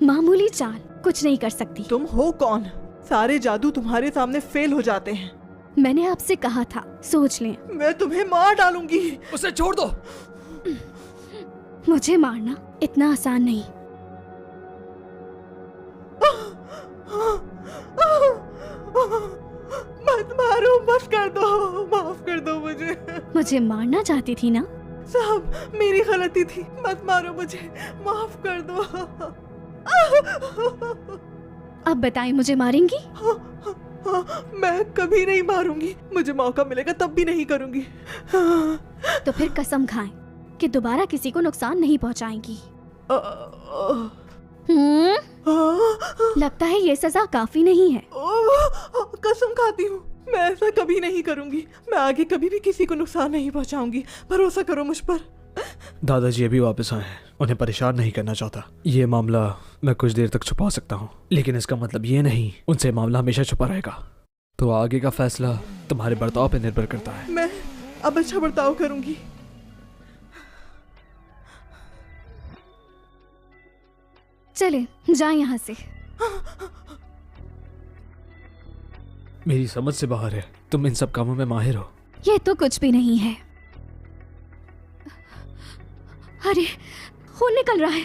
मामूली चाल कुछ नहीं कर सकती। तुम हो कौन? सारे जादू तुम्हारे सामने फेल हो जाते हैं। मैंने आपसे कहा था सोच लें। मैं तुम्हें मार डालूंगी। उसे छोड़ दो। मुझे मारना इतना आसान नहीं। मत मारो, मत कर दो, माफ कर दो मुझे। मुझे मारना चाहती थी ना? साहब मेरी गलती थी, मत मारो मुझे, माफ कर दो। अब बताएं, मुझे मारेंगी? मैं कभी नहीं मारूंगी, मुझे मौका मिलेगा तब भी नहीं करूंगी। तो फिर कसम खाएं कि दोबारा किसी को नुकसान नहीं पहुंचाएंगी। लगता है ये सजा काफी नहीं है। कसम खाती हूँ मैं ऐसा कभी नहीं करूंगी। मैं आगे कभी भी किसी को नुकसान नहीं पहुंचाऊंगी, भरोसा करो मुझ पर। दादाजी अभी वापस आए हैं, उन्हें परेशान नहीं करना चाहता। ये मामला मैं कुछ देर तक छुपा सकता हूँ, लेकिन इसका मतलब ये नहीं उनसे मामला हमेशा छुपा रहेगा। तो आगे का फैसला तुम्हारे बर्ताव पर निर्भर करता है। मैं अब अच्छा बर्ताव करूंगी। चले जाएं यहाँ से। मेरी समझ से बाहर है, तुम इन सब कामों में माहिर हो। ये तो कुछ भी नहीं है। अरे खून निकल रहा है।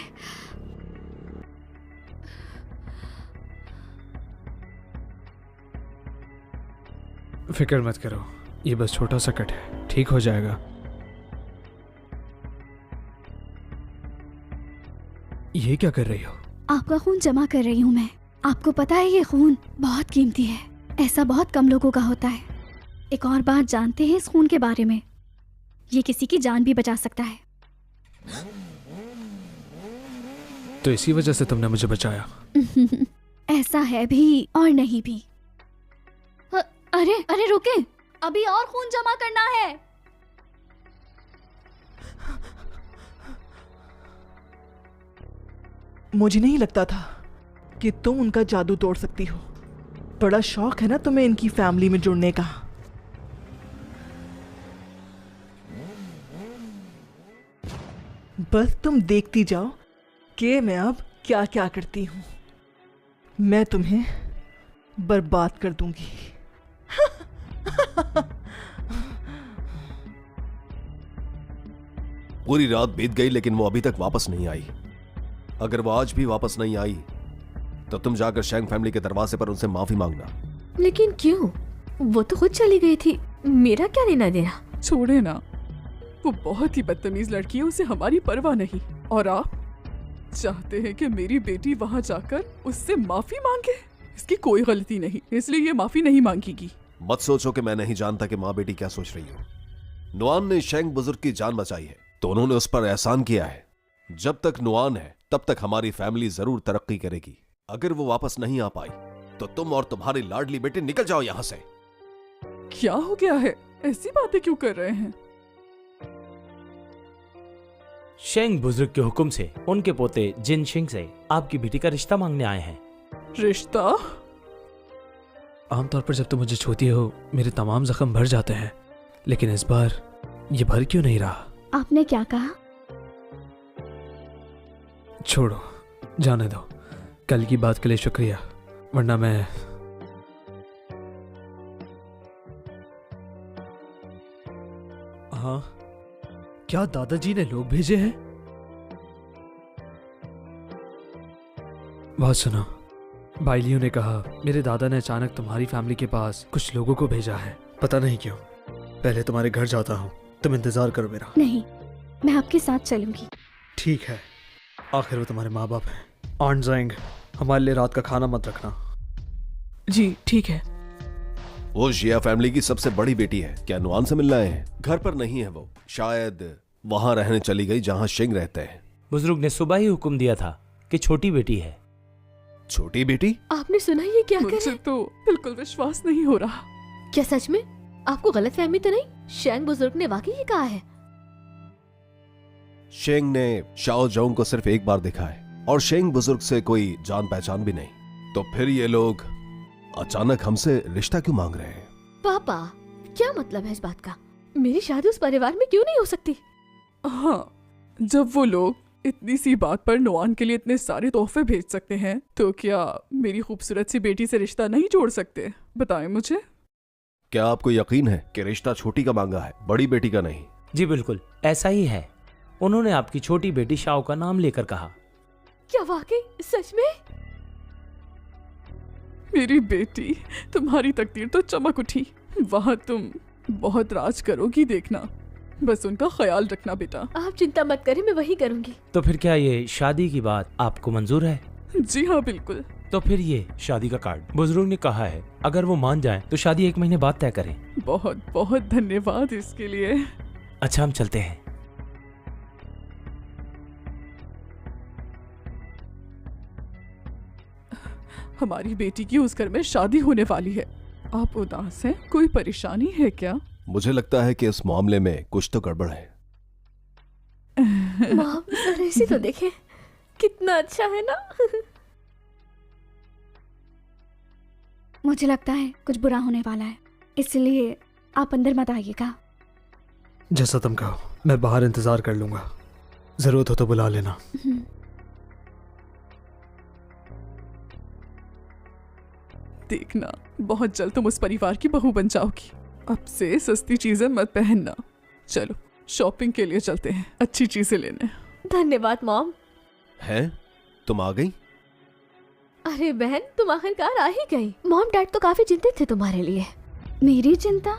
फिक्र मत करो, ये बस छोटा सा कट है, ठीक हो जाएगा। ये क्या कर रही हो? आपका खून जमा कर रही हूँ मैं। आपको पता है ये खून बहुत कीमती है, ऐसा बहुत कम लोगों का होता है। एक और बात जानते हैं इस खून के बारे में, ये किसी की जान भी बचा सकता है। तो इसी वजह से तुमने मुझे बचाया? ऐसा है भी और नहीं भी। अरे अरे रुके, अभी और खून जमा करना है। मुझे नहीं लगता था कि तुम उनका जादू तोड़ सकती हो। बड़ा शौक है ना तुम्हें इनकी फैमिली में जुड़ने का। बस तुम देखती जाओ कि मैं अब क्या क्या करती हूँ। मैं तुम्हें बर्बाद कर दूंगी। पूरी रात बीत गई लेकिन वो अभी तक वापस नहीं आई। अगर वो आज भी वापस नहीं आई तो तुम जाकर शेंग फैमिली के दरवाजे पर उनसे माफी मांगना। लेकिन क्यों? वो तो खुद चली गई थी, मेरा क्या लेना देना? छोड़े ना, वो बहुत ही बदतमीज लड़की है, उसे हमारी परवाह नहीं। और आप चाहते हैं कि मेरी बेटी वहां जाकर उससे माफी मांगे? इसकी कोई गलती नहीं, इसलिए ये माफी नहीं मांगेगी। मत सोचो कि मैं नहीं जानता कि माँ बेटी क्या सोच रही हो। नुआन ने शेंग बुजुर्ग की जान बचाई है तो उन्होंने उस पर एहसान किया है। जब तक नुआन है तब तक हमारी फैमिली जरूर तरक्की करेगी। अगर वो वापस नहीं आ पाई तो तुम और तुम्हारी लाडली बेटी निकल जाओ यहां से। क्या हो गया है? ऐसी बातें क्यों कर रहे हैं? शेंग बुजुर्ग के हुक्म से उनके पोते जिन शिंग से आपकी बेटी का रिश्ता मांगने आए हैं। रिश्ता? आमतौर पर जब तुम मुझे छूती हो मेरे तमाम जख्म भर जाते हैं, लेकिन इस बार ये भर क्यों नहीं रहा? आपने क्या कहा? छोड़ो, जाने दो। कल की बात के लिए शुक्रिया, वरना मैं हाँ, क्या दादाजी ने लोग भेजे हैं? बात सुनो, बाइलियो ने कहा मेरे दादा ने अचानक तुम्हारी फैमिली के पास कुछ लोगों को भेजा है, पता नहीं क्यों। पहले तुम्हारे घर जाता हूँ, तुम इंतजार करो मेरा। नहीं, मैं आपके साथ चलूंगी। ठीक है, आखिर वो तुम्हारे माँ बाप हैं। आंट जाएंग, हमारे लिए रात का खाना मत रखना। जी ठीक है। वो जिया फैमिली की सबसे बड़ी बेटी है। क्या नुआन से मिलना है? घर पर नहीं है वो, शायद वहां रहने चली गई जहां शिंग रहते हैं। बुजुर्ग ने सुबह ही हुक्म दिया था कि छोटी बेटी है। छोटी बेटी? आपने सुना ये क्या मुझे करे? तो बिल्कुल विश्वास नहीं हो रहा। क्या सच में? आपको गलत फहमी तो नहीं? शेंग बुजुर्ग ने वाकई ये कहा है? शेंग ने शाओ जोंग को सिर्फ एक बार देखा है और शेंग बुजुर्ग से कोई जान पहचान भी नहीं। तो फिर ये लोग अचानक हमसे रिश्ता क्यों मांग रहे हैं? पापा, क्या मतलब है इस बात का? मेरी शादी उस परिवार में क्यों नहीं हो सकती? हाँ, जब वो लोग इतनी सी बात पर नुआन के लिए इतने सारे तोहफे भेज सकते हैं, तो क्या मेरी खूबसूरत सी बेटी से रिश्ता नहीं जोड़ सकते? बताएं मुझे। क्या आपको यकीन है कि रिश्ता छोटी का मांगा है, बड़ी बेटी का नहीं? जी बिल्कुल ऐसा ही है। उन्होंने आपकी छोटी बेटी शाओ का नाम लेकर कहा। क्या वाकई? सच में? मेरी बेटी, तुम्हारी तकदीर तो चमक उठी। वहाँ तुम बहुत राज करोगी, देखना। बस उनका ख्याल रखना बेटा। आप चिंता मत करें, मैं वही करूंगी। तो फिर क्या ये शादी की बात आपको मंजूर है? जी हाँ बिल्कुल। तो फिर ये शादी का कार्ड बुजुर्ग ने कहा है, अगर वो मान जाए तो शादी 1 महीने बाद तय करें। बहुत बहुत धन्यवाद इसके लिए। अच्छा, हम चलते हैं। हमारी बेटी की उस घर में शादी होने वाली है। आप उदास हैं? कोई परेशानी है क्या? मुझे लगता है कि इस मामले में कुछ तो गड़बड़ है। मॉम, जरा इसे तो देखें, कितना अच्छा है ना। मुझे लगता है कुछ बुरा होने वाला है, इसलिए आप अंदर मत आइएगा। जैसा तुम कहो, मैं बाहर इंतजार कर लूंगा। जरूरत हो तो बुला लेना। देखना, बहुत जल्द तुम उस परिवार की बहू बन जाओगी। अब से सस्ती चीजें मत पहनना। चलो शॉपिंग के लिए चलते हैं, अच्छी चीजें लेने। धन्यवाद मॉम। हैं? तुम आ गई? अरे बहन, तुम आखिरकार आ ही गई। मॉम डैड तो काफी चिंतित थे तुम्हारे लिए। मेरी चिंता?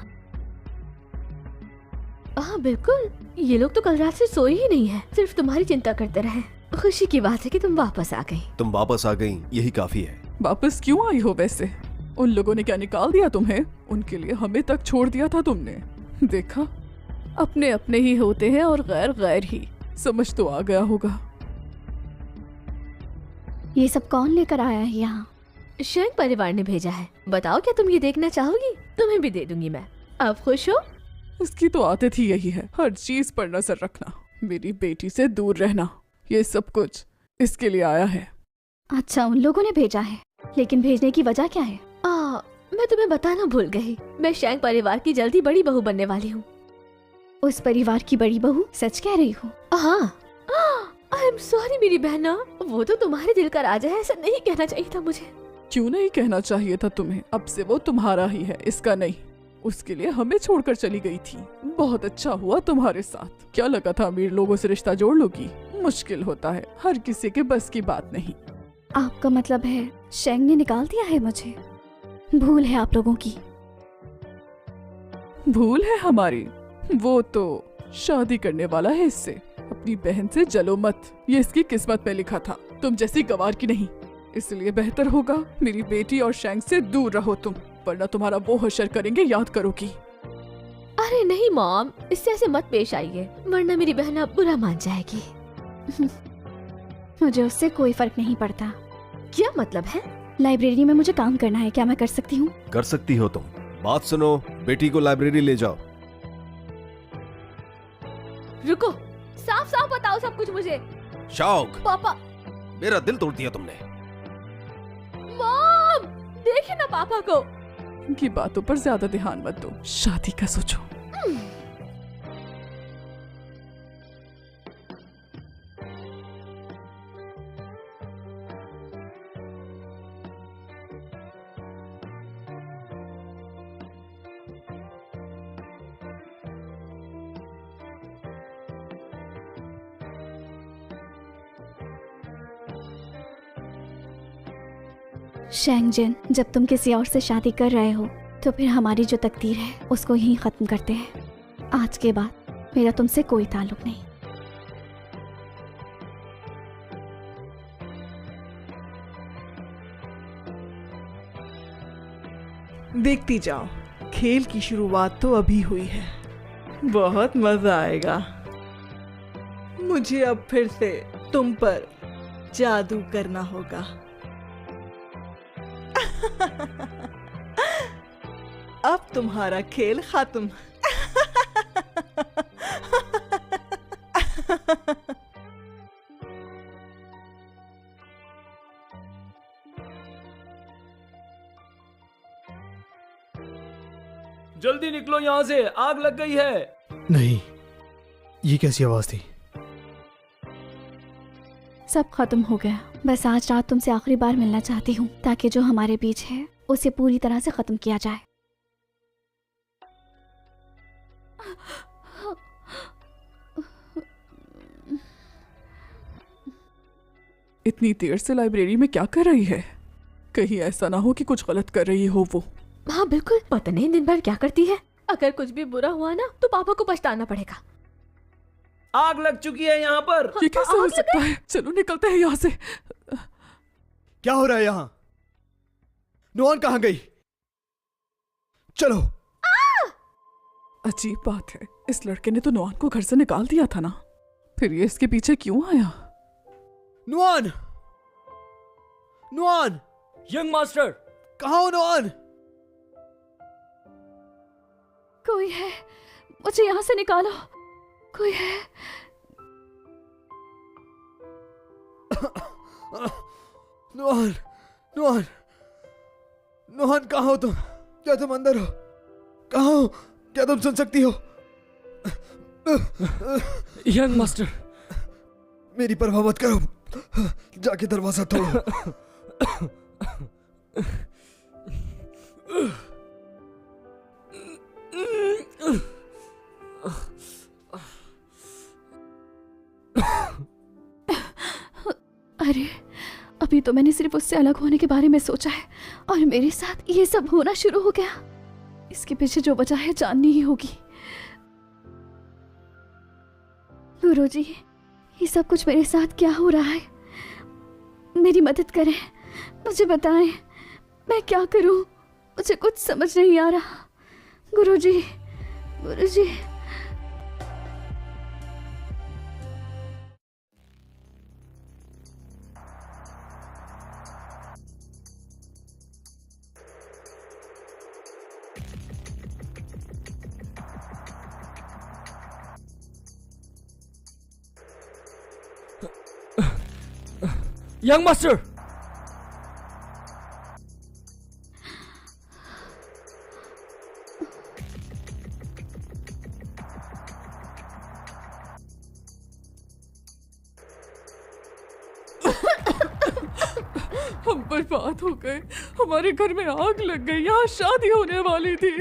हाँ बिल्कुल, ये लोग तो कल रात से सोए ही नहीं है, सिर्फ तुम्हारी चिंता करते रहे। खुशी की बात है कि तुम वापस आ गई। तुम वापस आ गई, यही काफी है। वापस क्यों आई हो वैसे? उन लोगों ने क्या निकाल दिया तुम्हें? उनके लिए हमें तक छोड़ दिया था तुमने। देखा, अपने अपने ही होते हैं और गैर गैर ही। समझ तो आ गया होगा। ये सब कौन लेकर आया है यहाँ? शेंग परिवार ने भेजा है। बताओ, क्या तुम ये देखना चाहोगी? तुम्हें भी दे दूंगी मैं। अब खुश हो? इसकी तो आदत ही यही है, हर चीज पर नजर रखना, मेरी बेटी से दूर रहना। ये सब कुछ इसके लिए आया है। अच्छा, उन लोगों ने भेजा है, लेकिन भेजने की वजह क्या है? मैं तुम्हें बताना भूल गई। मैं शेंग परिवार की जल्दी बड़ी बहू बनने वाली हूँ। उस परिवार की बड़ी बहू? सच कह रही हो? हाँ। आई एम सॉरी मेरी बहना, वो तो तुम्हारे दिल का राजा है, ऐसा नहीं कहना चाहिए था मुझे। क्यों नहीं कहना चाहिए था तुम्हें? अब से वो तुम्हारा ही है, इसका नहीं। उसके लिए हमें छोड़कर चली गई थी। बहुत अच्छा हुआ तुम्हारे साथ। क्या लगा था अमीर लोगों से रिश्ता जोड़ लोगी? मुश्किल होता है, हर किसी के बस की बात नहीं। आपका मतलब है शेंग ने निकाल दिया है मुझे? भूल है आप लोगों की। भूल है हमारी? वो तो शादी करने वाला है इससे। अपनी बहन से जलो मत, ये इसकी किस्मत में लिखा था। तुम जैसी गवार की नहीं, इसलिए बेहतर होगा मेरी बेटी और शेंग से दूर रहो तुम, वरना तुम्हारा वो हशर करेंगे, याद करोगी। अरे नहीं मॉम, इससे ऐसे मत पेश आइए, वरना मेरी बहना बुरा मान जाएगी। मुझे उससे कोई फर्क नहीं पड़ता। क्या मतलब है? लाइब्रेरी में मुझे काम करना है, क्या मैं कर सकती हूँ? कर सकती हो तुम। बात सुनो, बेटी को लाइब्रेरी ले जाओ। रुको, साफ साफ बताओ सब कुछ मुझे। शौक, पापा। मेरा दिल तोड़ दिया तुमने। मॉम, देखिए ना पापा को। इनकी बातों पर ज्यादा ध्यान मत दो, शादी का सोचो। शेंगजिन, जब तुम किसी और से शादी कर रहे हो तो फिर हमारी जो तकदीर है उसको यहीं खत्म करते हैं। आज के बाद मेरा तुमसे कोई ताल्लुक नहीं। देखती जाओ, खेल की शुरुआत तो अभी हुई है। बहुत मजा आएगा। मुझे अब फिर से तुम पर जादू करना होगा। अब तुम्हारा खेल खत्म। जल्दी निकलो यहाँ से, आग लग गई है। नहीं, ये कैसी आवाज थी? सब खत्म हो गया। बस आज रात तुमसे आखिरी बार मिलना चाहती हूँ ताकि जो हमारे बीच है उसे पूरी तरह से खत्म किया जाए। इतनी देर से लाइब्रेरी में क्या कर रही है? कहीं ऐसा ना हो कि कुछ गलत कर रही हो वो। हाँ बिल्कुल, पता नहीं दिन भर क्या करती है। अगर कुछ भी बुरा हुआ ना तो पापा को पछताना पड़ेगा। आग लग चुकी है यहाँ पर। ये कैसे हो सकता है? चलो निकलते हैं यहाँ से। क्या हो रहा है यहाँ? नुआन कहाँ गई? चलो। अजीब बात है, इस लड़के ने तो नुआन को घर से निकाल दिया था ना, फिर ये इसके पीछे क्यों आया? नुआन! नुआन! यंग मास्टर, कहाँ हो नुआन? कोई है, मुझे यहाँ से निकालो। कोई है। नुआन! नुआन! नुआन कहाँ हो तुम? क्या तुम अंदर हो? कहाँ हो? क्या तुम सुन सकती हो? यंग मास्टर, मेरी परवाह मत करो, जाके दरवाजा तोड़ो। अरे, अभी तो मैंने सिर्फ उससे अलग होने के बारे में सोचा है और मेरे साथ ये सब होना शुरू हो गया। इसके पीछे जो वजह है जाननी ही होगी। गुरुजी, ये सब कुछ मेरे साथ क्या हो रहा है? मेरी मदद करें, मुझे बताएं, मैं क्या करूं? मुझे कुछ समझ नहीं आ रहा। गुरुजी, गुरुजी। यंग मास्टर, हम बर्बाद हो गए, हमारे घर में आग लग गई, यहाँ शादी होने वाली थी।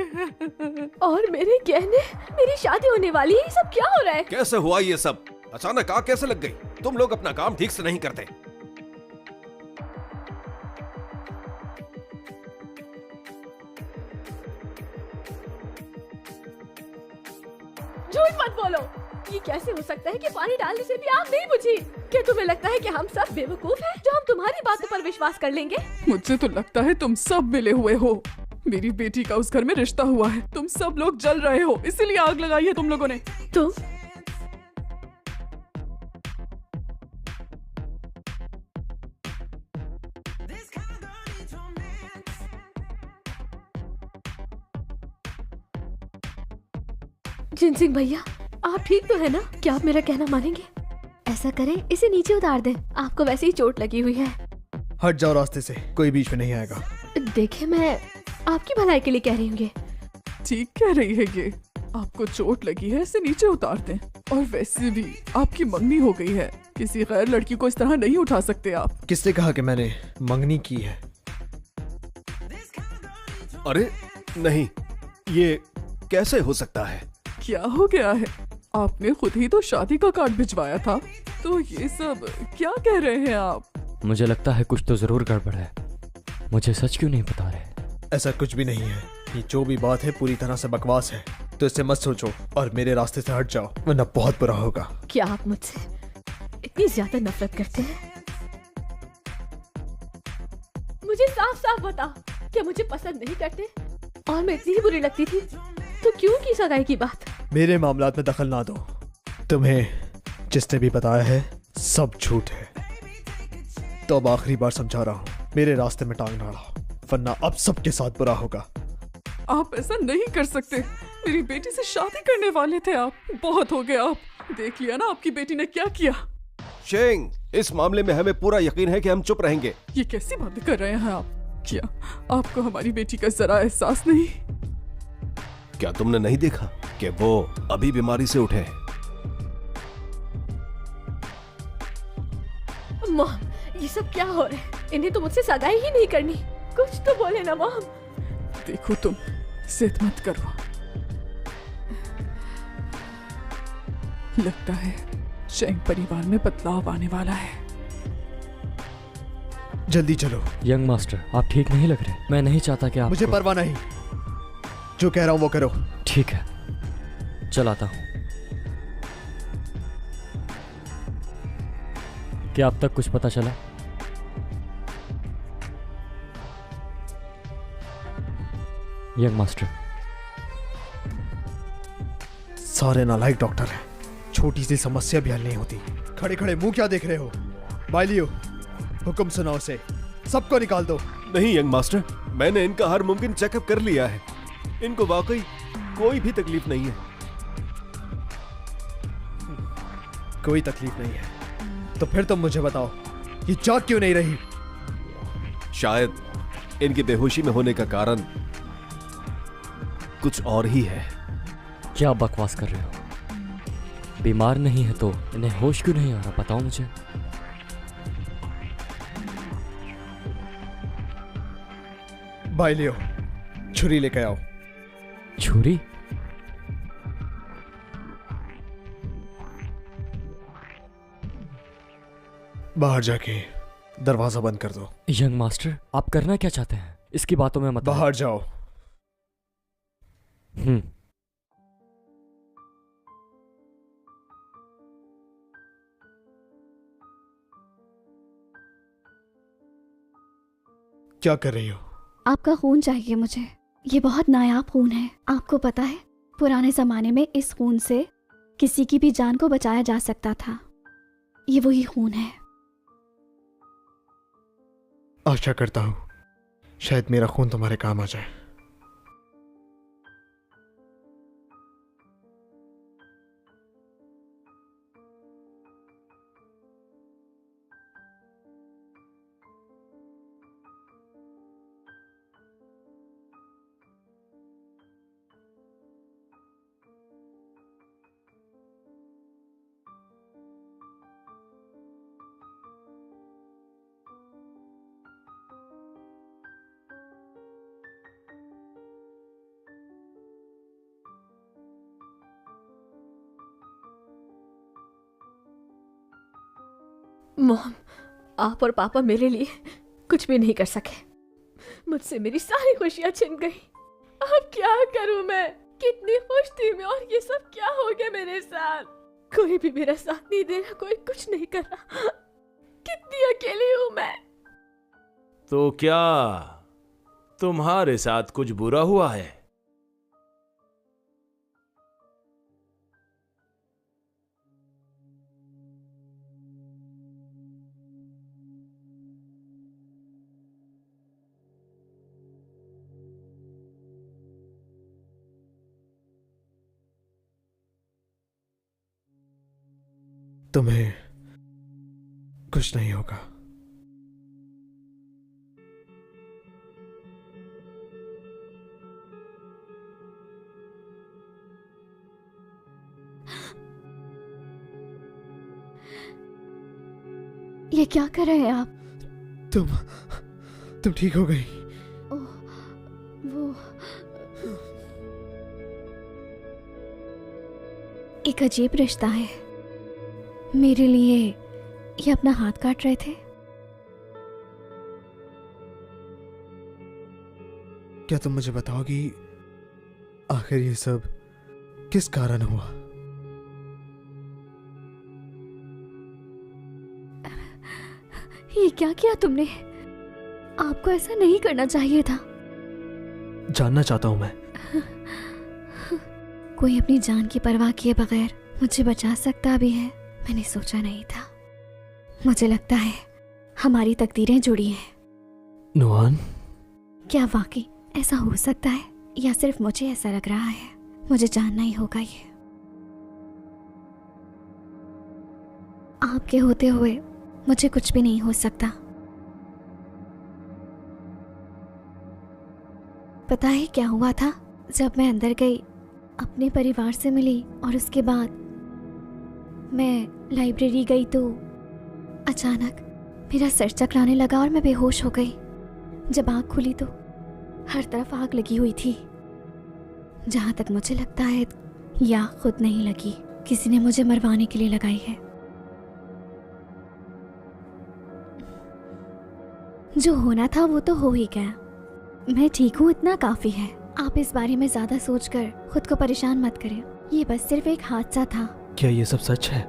और मेरे गहने, मेरी शादी होने वाली है, ये सब क्या हो रहा है? कैसे हुआ ये सब? अचानक आग कैसे लग गई? तुम लोग अपना काम ठीक से नहीं करते। झूठ मत बोलो। ये कैसे हो सकता है कि पानी डालने से भी आग नहीं बुझी? क्या तुम्हें लगता है कि हम सब बेवकूफ हैं जो हम तुम्हारी बातों पर विश्वास कर लेंगे? मुझे तो लगता है तुम सब मिले हुए हो। मेरी बेटी का उस घर में रिश्ता हुआ है, तुम सब लोग जल रहे हो, इसीलिए आग लगाई है तुम लोगों ने। तो जिनसिंह भैया, आप ठीक तो है ना? क्या आप मेरा कहना मानेंगे? ऐसा करें, इसे नीचे उतार दें, आपको वैसे ही चोट लगी हुई है। हट जाओ रास्ते से, कोई बीच में नहीं आएगा। देखिए, मैं आपकी भलाई के लिए कह रही हूँ। ठीक कह रही है ये, आपको चोट लगी है, इसे नीचे उतार दें। और वैसे भी आपकी मंगनी हो गई है, किसी गैर लड़की को इस तरह नहीं उठा सकते आप। किसने कहा कि मैंने मंगनी की है? अरे नहीं, ये कैसे हो सकता है? क्या हो गया है? आपने खुद ही तो शादी का कार्ड भिजवाया था, तो ये सब क्या कह रहे हैं आप? मुझे लगता है कुछ तो जरूर गड़बड़ है। मुझे सच क्यों नहीं बता रहे? ऐसा कुछ भी नहीं है। ये जो भी बात है पूरी तरह से बकवास है, तो इससे मत सोचो और मेरे रास्ते से हट जाओ, वरना बहुत बुरा होगा। क्या आप मुझसे इतनी ज्यादा नफरत करते हैं? मुझे साफ साफ बताओ, क्या मुझे पसंद नहीं करते? और मैं इतनी ही बुरी लगती थी तो क्यों की सगाई की बात? मेरे मामलात में दखल ना दो। तुम्हें जिसने भी बताया है सब झूठ है। तो अब आखिरी बार समझा रहा हूँ, मेरे रास्ते में टांग ना अड़ाओ, वरना अब सबके साथ बुरा होगा। आप ऐसा नहीं कर सकते। मेरी बेटी से शादी करने वाले थे आप। बहुत हो गया। आप देख लिया ना आपकी बेटी ने क्या किया। शेंग, इस मामले में हमें पूरा यकीन है कि हम चुप रहेंगे। ये कैसी बातें कर रहे हैं आप? क्या आपको हमारी बेटी का जरा एहसास नहीं? क्या तुमने नहीं देखा कि वो अभी बीमारी से उठे हैं? मॉम, ये सब क्या हो रहा है? इन्हें तो मुझसे सगाई ही नहीं करनी। कुछ तो बोले ना मॉम। देखो तुम जिद मत करो। लगता है शेंग परिवार में बदलाव आने वाला है। जल्दी चलो। यंग मास्टर, आप ठीक नहीं लग रहे। मैं नहीं चाहता कि आप मुझे परवाह नहीं, जो कह रहा हूँ वो करो। ठीक है, चलाता हूँ। क्या अब तक कुछ पता चला? यंग मास्टर, सारे नालायक डॉक्टर हैं। छोटी सी समस्या भी हल नहीं होती। खड़े खड़े मुंह क्या देख रहे हो? बाइलियो, हुक्म सुनाओ से, सबको निकाल दो। नहीं यंग मास्टर, मैंने इनका हर मुमकिन चेकअप कर लिया है। इनको वाकई कोई भी तकलीफ नहीं है। कोई तकलीफ नहीं है तो फिर तुम मुझे बताओ, ये जाग क्यों नहीं रही? शायद इनकी बेहोशी में होने का कारण कुछ और ही है। क्या आप बकवास कर रहे हो? बीमार नहीं है तो इन्हें होश क्यों नहीं आ रहा? बताओ मुझे। बाइलियो, छुरी लेके आओ। छुरी? बाहर जाके दरवाजा बंद कर दो। यंग मास्टर, आप करना क्या चाहते हैं? इसकी बातों में मत। बाहर जाओ। क्या कर रही हो? आपका खून चाहिए मुझे। ये बहुत नायाब खून है। आपको पता है, पुराने जमाने में इस खून से किसी की भी जान को बचाया जा सकता था। ये वही खून है। आशा करता हूँ शायद मेरा खून तुम्हारे काम आ जाए। मॉम, आप और पापा मेरे लिए कुछ भी नहीं कर सके। मुझसे मेरी सारी खुशियां छिन गई। अब क्या करूं मैं? कितनी खुश थी मैं और ये सब क्या हो गया मेरे साथ? कोई भी मेरा साथ नहीं दे रहा, कोई कुछ नहीं कर रहा। कितनी अकेली हूं मैं। तो क्या तुम्हारे साथ कुछ बुरा हुआ है? तुम्हें कुछ नहीं होगा। ये क्या कर रहे हैं आप? तुम ठीक हो गई? ओह, वो एक अजीब रिश्ता है। मेरे लिए ये अपना हाथ काट रहे थे। क्या तुम मुझे बताओगी आखिर ये सब किस कारण हुआ? ये क्या किया तुमने? आपको ऐसा नहीं करना चाहिए था। जानना चाहता हूं मैं। कोई अपनी जान की परवाह किए बगैर मुझे बचा सकता भी है, मैंने सोचा नहीं था। मुझे लगता है हमारी तकदीरें जुड़ी हैं। नुआन, क्या वाकई ऐसा हो सकता है या सिर्फ मुझे ऐसा लग रहा है? मुझे जानना ही होगा ये। आपके होते हुए मुझे कुछ भी नहीं हो सकता। पता है क्या हुआ था? जब मैं अंदर गई, अपने परिवार से मिली और उसके बाद मैं लाइब्रेरी गई तो अचानक मेरा सर चकराने लगा और मैं बेहोश हो गई। जब आँख खुली तो हर तरफ आग लगी हुई थी। जहाँ तक मुझे लगता है या खुद नहीं लगी, किसी ने मुझे मरवाने के लिए लगाई है। जो होना था वो तो हो ही गया। मैं ठीक हूँ, इतना काफी है। आप इस बारे में ज्यादा सोचकर खुद को परेशान मत करें। ये बस सिर्फ एक हादसा था। क्या ये सब सच है?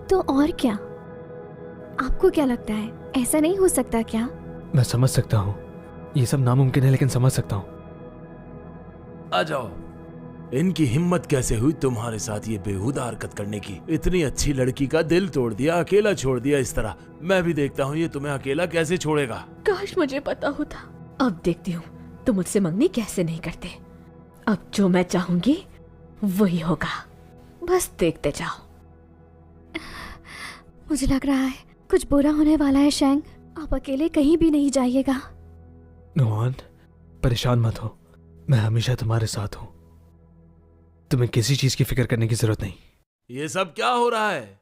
तो और क्या? आपको क्या लगता है, ऐसा नहीं हो सकता क्या? मैं समझ सकता हूँ ये सब नामुमकिन है, लेकिन समझ सकता हूँ। आ जाओ। इनकी हिम्मत कैसे हुई तुम्हारे साथ ये बेहुदा हरकत करने की? इतनी अच्छी लड़की का दिल तोड़ दिया, अकेला छोड़ दिया इस तरह। मैं भी देखता हूँ ये तुम्हें अकेला कैसे छोड़ेगा। काश मुझे पता होता। अब देखती हूँ तुम मुझसे मंगनी कैसे नहीं करते। अब जो मैं चाहूंगी वही होगा, बस देखते जाओ। मुझे लग रहा है कुछ बुरा होने वाला है शैंग। आप अकेले कहीं भी नहीं जाइएगा। नुआन, परेशान मत हो, मैं हमेशा तुम्हारे साथ हूँ। तुम्हें किसी चीज की फिक्र करने की जरूरत नहीं। ये सब क्या हो रहा है?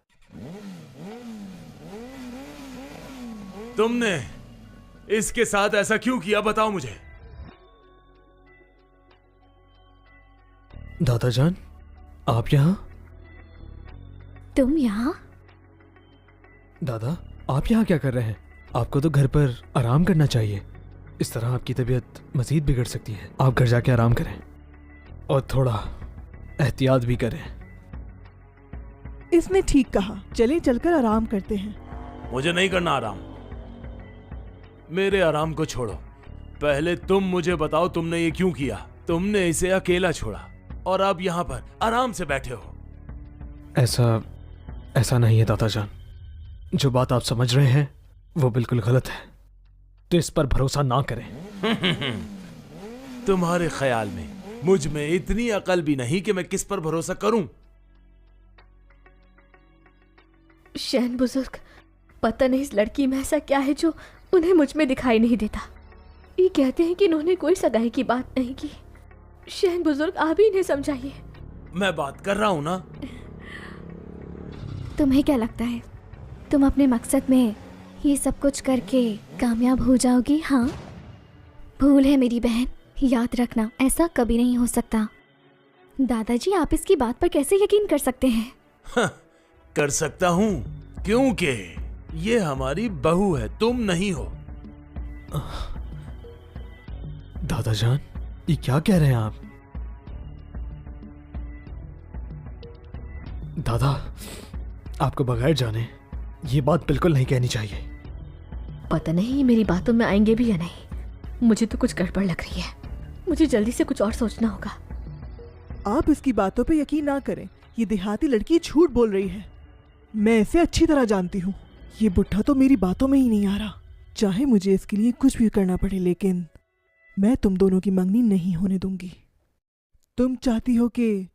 तुमने इसके साथ ऐसा क्यों किया, बताओ मुझे। दादाजान, आप यहाँ? तुम यहाँ? दादा, आप यहाँ क्या कर रहे हैं? आपको तो घर पर आराम करना चाहिए। इस तरह आपकी तबीयत मजीद बिगड़ सकती है। आप घर जाके आराम करें और थोड़ा एहतियात भी करें। इसने ठीक कहा, चले चलकर आराम करते हैं। मुझे नहीं करना आराम। मेरे आराम को छोड़ो। पहले तुम मुझे बताओ तुमने ये क्यों किया? तुमने इसे अकेला छोड़ा और आप यहाँ पर आराम से बैठे हो। ऐसा नहीं है दादाजान। जो बात आप समझ रहे हैं वो बिल्कुल गलत है, तो इस पर भरोसा ना करें। तुम्हारे ख्याल में मुझ में इतनी अकल भी नहीं कि मैं किस पर भरोसा करूं? शैन बुजुर्ग, पता नहीं इस लड़की में ऐसा क्या है जो उन्हें मुझ में दिखाई नहीं देता। ये कहते हैं कि इन्होंने कोई सगाई की बात नहीं की। शैन बुजुर्ग, आप ही इन्हें समझाइए। मैं बात कर रहा हूं ना। तुम्हें क्या लगता है तुम अपने मकसद में ये सब कुछ करके कामयाब हो जाओगी? हाँ, भूल है मेरी बहन, याद रखना ऐसा कभी नहीं हो सकता। दादाजी, आप इसकी बात पर कैसे यकीन कर सकते हैं? कर सकता हूं क्योंकि ये हमारी बहू है, तुम नहीं हो। दादाजान, ये क्या कह रहे हैं आप? दादा, आपको बगैर जाने ये बात बिल्कुल नहीं कहनी चाहिए। पता नहीं ये मेरी बातों में आएंगे भी या नहीं। मुझे तो कुछ गड़बड़ लग रही है। मुझे जल्दी से कुछ और सोचना होगा। आप इसकी बातों पे यकीन ना करें। ये देहाती लड़की झूठ बोल रही है। मैं इसे अच्छी तरह जानती हूँ। ये बुढ़ा तो मेरी बातों में ही नहीं आ रहा। चाहे मुझे इसके लिए कुछ भी करना पड़े, लेकिन मैं तुम दोनों की मंगनी नहीं होने दूंगी। तुम चाहती हो कि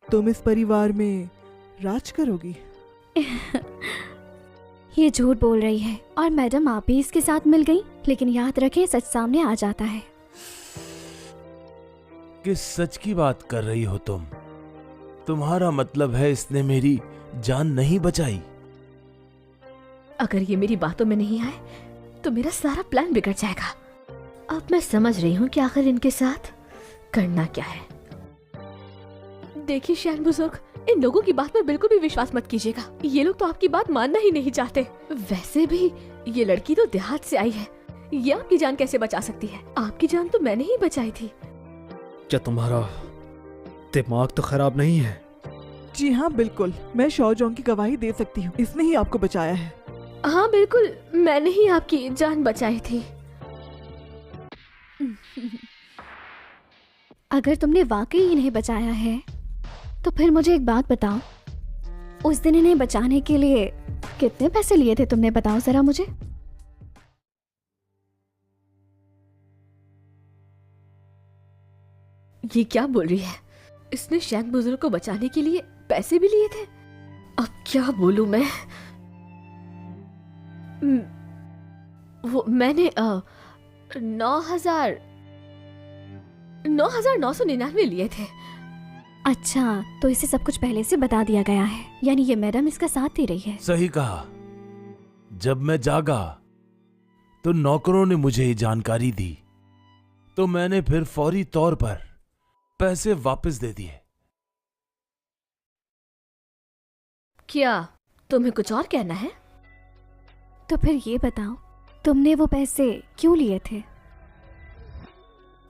तुम इस परिवार में राज करोगी। ये झूठ बोल रही है और मैडम आप भी इसके साथ मिल गई। लेकिन याद रखें, सच सामने आ जाता है। किस सच की बात कर रही हो तुम? तुम्हारा मतलब है इसने मेरी जान नहीं बचाई? अगर ये मेरी बातों में नहीं आए तो मेरा सारा प्लान बिगड़ जाएगा। अब मैं समझ रही हूँ कि आखिर इनके साथ करना क्या है। देखिए शैन बुजुर्ग, इन लोगों की बात पर बिल्कुल भी विश्वास मत कीजिएगा। ये लोग तो आपकी बात मानना ही नहीं चाहते। वैसे भी ये लड़की तो देहात से आई है, ये आपकी जान कैसे बचा सकती है? आपकी जान तो मैंने ही बचाई थी। क्या तुम्हारा दिमाग तो खराब नहीं है? जी हाँ बिल्कुल, मैं शौजोंग की गवाही दे सकती हूँ, इसने ही आपको बचाया है। हाँ बिल्कुल, मैंने ही आपकी जान बचाई थी। अगर तुमने वाकई इन्हें बचाया है तो फिर मुझे एक बात बताओ, उस दिन इन्हें बचाने के लिए कितने पैसे लिए थे तुमने? बताओ जरा मुझे। ये क्या बोल रही है? इसने शैंग बुजुर्ग को बचाने के लिए पैसे भी लिए थे? अब क्या बोलूं मैं? वो मैंने 9,999 लिए थे। अच्छा, तो इसे सब कुछ पहले से बता दिया गया है, यानी ये मैडम इसका साथ दे रही है। सही कहा। जब मैं जागा तो नौकरों ने मुझे ये जानकारी दी, तो मैंने फिर फौरी तौर पर पैसे वापस दे दिए। क्या तुम्हें कुछ और कहना है? तो फिर ये बताओ, तुमने वो पैसे क्यों लिए थे?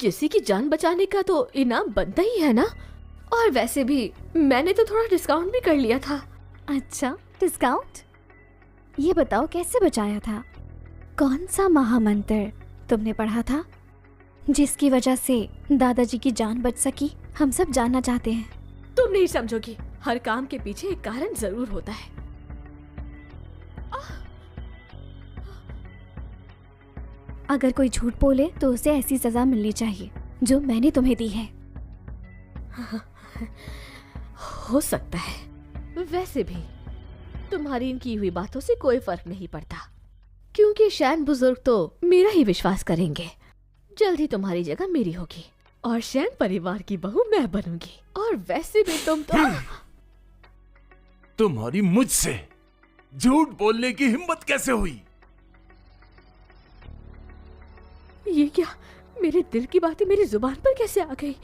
किसी की जान बचाने का तो इनाम बनता ही है ना, और वैसे भी मैंने तो थोड़ा डिस्काउंट भी कर लिया था। अच्छा, डिस्काउंट? ये बताओ कैसे बचाया था? कौन सा महामंत्र तुमने पढ़ा था जिसकी वजह से दादाजी की जान बच सकी? हम सब जानना चाहते हैं। तुम नहीं समझोगी, हर काम के पीछे एक कारण जरूर होता है। अगर कोई झूठ बोले तो उसे ऐसी सजा मिलनी चाहिए जो मैंने तुम्हें दी है। हो सकता है, वैसे भी तुम्हारी इन की हुई बातों से कोई फर्क नहीं पड़ता, क्योंकि शैन बुजुर्ग तो मेरा ही विश्वास करेंगे। जल्द ही तुम्हारी जगह मेरी होगी और शैन परिवार की बहू मैं बनूंगी। और वैसे भी तुम तो तुम्हारी मुझसे झूठ बोलने की हिम्मत कैसे हुई? ये क्या, मेरे दिल की बातें मेरी जुबान पर कैसे आ गई?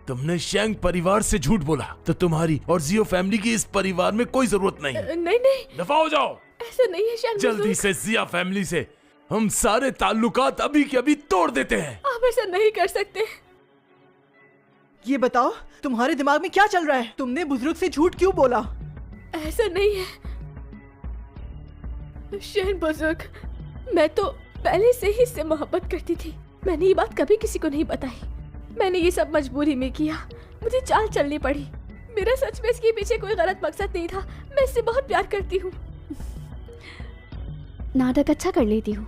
तुमने शैंग परिवार से झूठ बोला तो तुम्हारी और जियो फैमिली की इस परिवार में कोई जरूरत नहीं। नहीं नहीं, दफा हो जाओ। ऐसा नहीं है शैन जल्दी बुजुर्ग। से जिया फैमिली से हम सारे ताल्लुकात अभी के अभी तोड़ देते हैं। आप ऐसा नहीं कर सकते। ये बताओ, तुम्हारे दिमाग में क्या चल रहा है? तुमने बुजुर्ग से झूठ क्यों बोला? ऐसा नहीं है शैन बुजुर्ग, मैं तो पहले से ही इससे मोहब्बत करती थी। मैंने ये बात कभी किसी को नहीं बताई। मैंने ये सब मजबूरी में किया, मुझे चाल चलनी पड़ी। मेरा सच में इसके पीछे कोई गलत मकसद नहीं था। मैं इससे बहुत प्यार करती हूँ। नाटक अच्छा कर लेती हूँ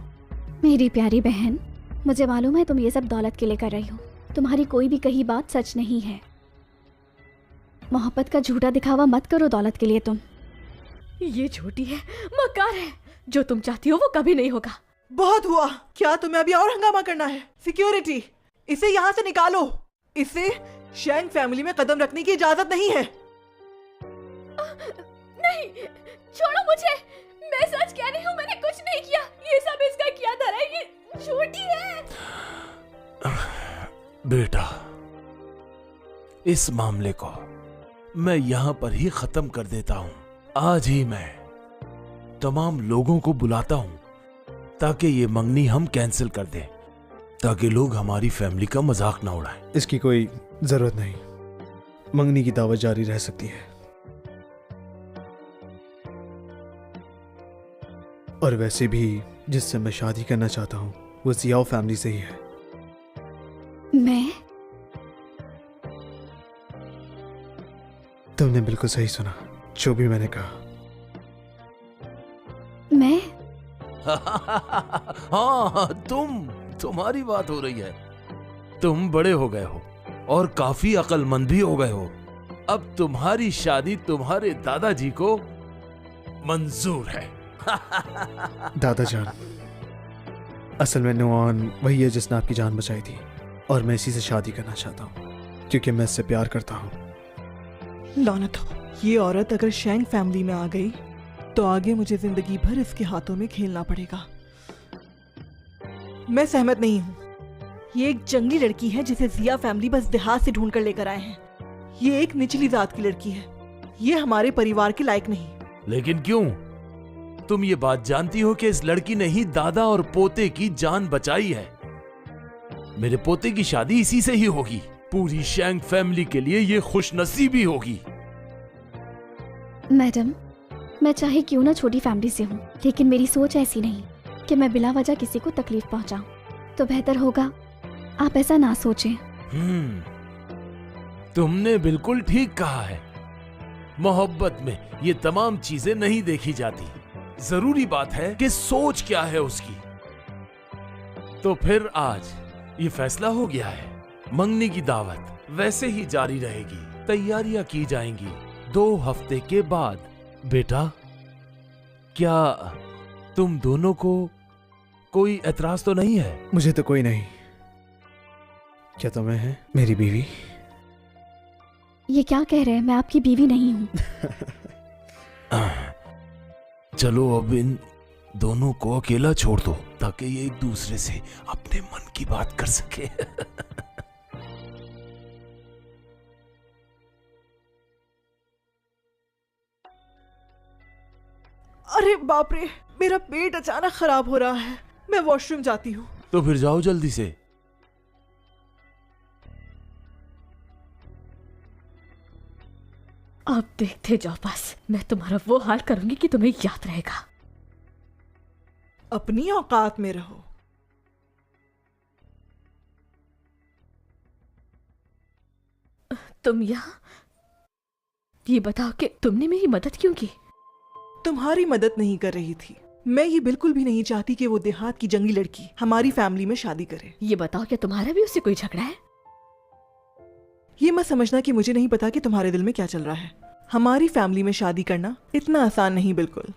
मेरी प्यारी बहन। मुझे मालूम है तुम ये सब दौलत के लिए कर रही हो। तुम्हारी कोई भी कही बात सच नहीं है। मोहब्बत का झूठा दिखावा मत करो दौलत के लिए तुम। ये झूठी है, मक्कार है। जो तुम चाहती हो वो कभी नहीं होगा। बहुत हुआ। क्या तुम्हें अभी और हंगामा करना है? सिक्योरिटी, इसे यहाँ से निकालो। इसे शैंग फैमिली में कदम रखने की इजाजत नहीं है। नहीं, छोड़ो मुझे। मैं सच कह रही हूँ, मैंने कुछ नहीं किया। ये सब इसका किया धरा है, ये झूठी है। बेटा, इस मामले को मैं यहाँ पर ही खत्म कर देता हूँ। आज ही मैं तमाम लोगों को बुलाता हूँ ताकि ये मंगनी हम कैंसिल कर दें, ताकि लोग हमारी फैमिली का मजाक ना उड़ाएं। इसकी कोई जरूरत नहीं। मंगनी की दावत जारी रह सकती है। और वैसे भी जिससे मैं शादी करना चाहता हूँ वो जियाओ फैमिली से ही है। मैं? तुमने बिल्कुल सही सुना, जो भी मैंने कहा। मैं? हाँ, तुम्हारी बात हो रही है। तुम बड़े हो गए हो और काफी अक्लमंद भी हो गए हो। अब तुम्हारी शादी तुम्हारे दादाजी को मंजूर है। दादाजान, असल में नुआन वही है जिसने आपकी जान बचाई थी और मैं इसी से शादी करना चाहता हूँ क्योंकि मैं इससे प्यार करता हूँ। लानत हो, ये औरत अगर शैंग फैमिली में आ गई तो आगे मुझे जिंदगी भर इसके हाथों में खेलना पड़ेगा। मैं सहमत नहीं हूँ। ये एक जंगली लड़की है जिसे जिया फैमिली बस देहात से ढूंढ कर लेकर आए हैं। ये एक निचली जात की लड़की है। ये हमारे परिवार के लायक नहीं। लेकिन क्यों? तुम ये बात जानती हो कि इस लड़की ने ही दादा और पोते की जान बचाई है। मेरे पोते की शादी इसी से ही होगी। पूरी शैंग फैमिली के लिए ये खुशनसीबी होगी। मैडम, मैं चाहे क्यों ना छोटी फैमिली से हूँ, लेकिन मेरी सोच ऐसी नहीं कि मैं बिला वजह किसी को तकलीफ पहुँचाऊं। तो बेहतर होगा आप ऐसा ना सोचें। तुमने बिल्कुल ठीक कहा है। मोहब्बत में ये तमाम चीजें नहीं देखी जाती। जरूरी बात है कि सोच क्या है उसकी। तो फिर आज ये फैसला हो गया है, मंगनी की दावत वैसे ही जारी रहेगी, तैयारियां की जाएंगी 2 हफ्ते के बाद। बेटा, क्या तुम दोनों को कोई एतराज तो नहीं है? मुझे तो कोई नहीं। क्या तुम्हें है मेरी बीवी? ये क्या कह रहे हैं? मैं आपकी बीवी नहीं हूँ। चलो अब इन दोनों को अकेला छोड़ दो ताकि ये एक दूसरे से अपने मन की बात कर सके। अरे बाप रे, मेरा पेट अचानक खराब हो रहा है। मैं वॉशरूम जाती हूँ। तो फिर जाओ जल्दी से। अब देखते जाओ, बस मैं तुम्हारा वो हाल करूंगी कि तुम्हें याद रहेगा। अपनी औकात में रहो। तुम यहाँ, ये बताओ कि तुमने मेरी मदद क्यों की? तुम्हारी मदद नहीं कर रही थी। मैं ये बिल्कुल भी नहीं चाहती कि वो देहात की जंगली लड़की हमारी फैमिली में शादी करे। ये बताओ क्या तुम्हारा भी उससे कोई झगड़ा है? ये मत समझना कि मुझे नहीं पता कि तुम्हारे दिल में क्या चल रहा है। हमारी फैमिली में शादी करना इतना आसान नहीं। बिल्कुल।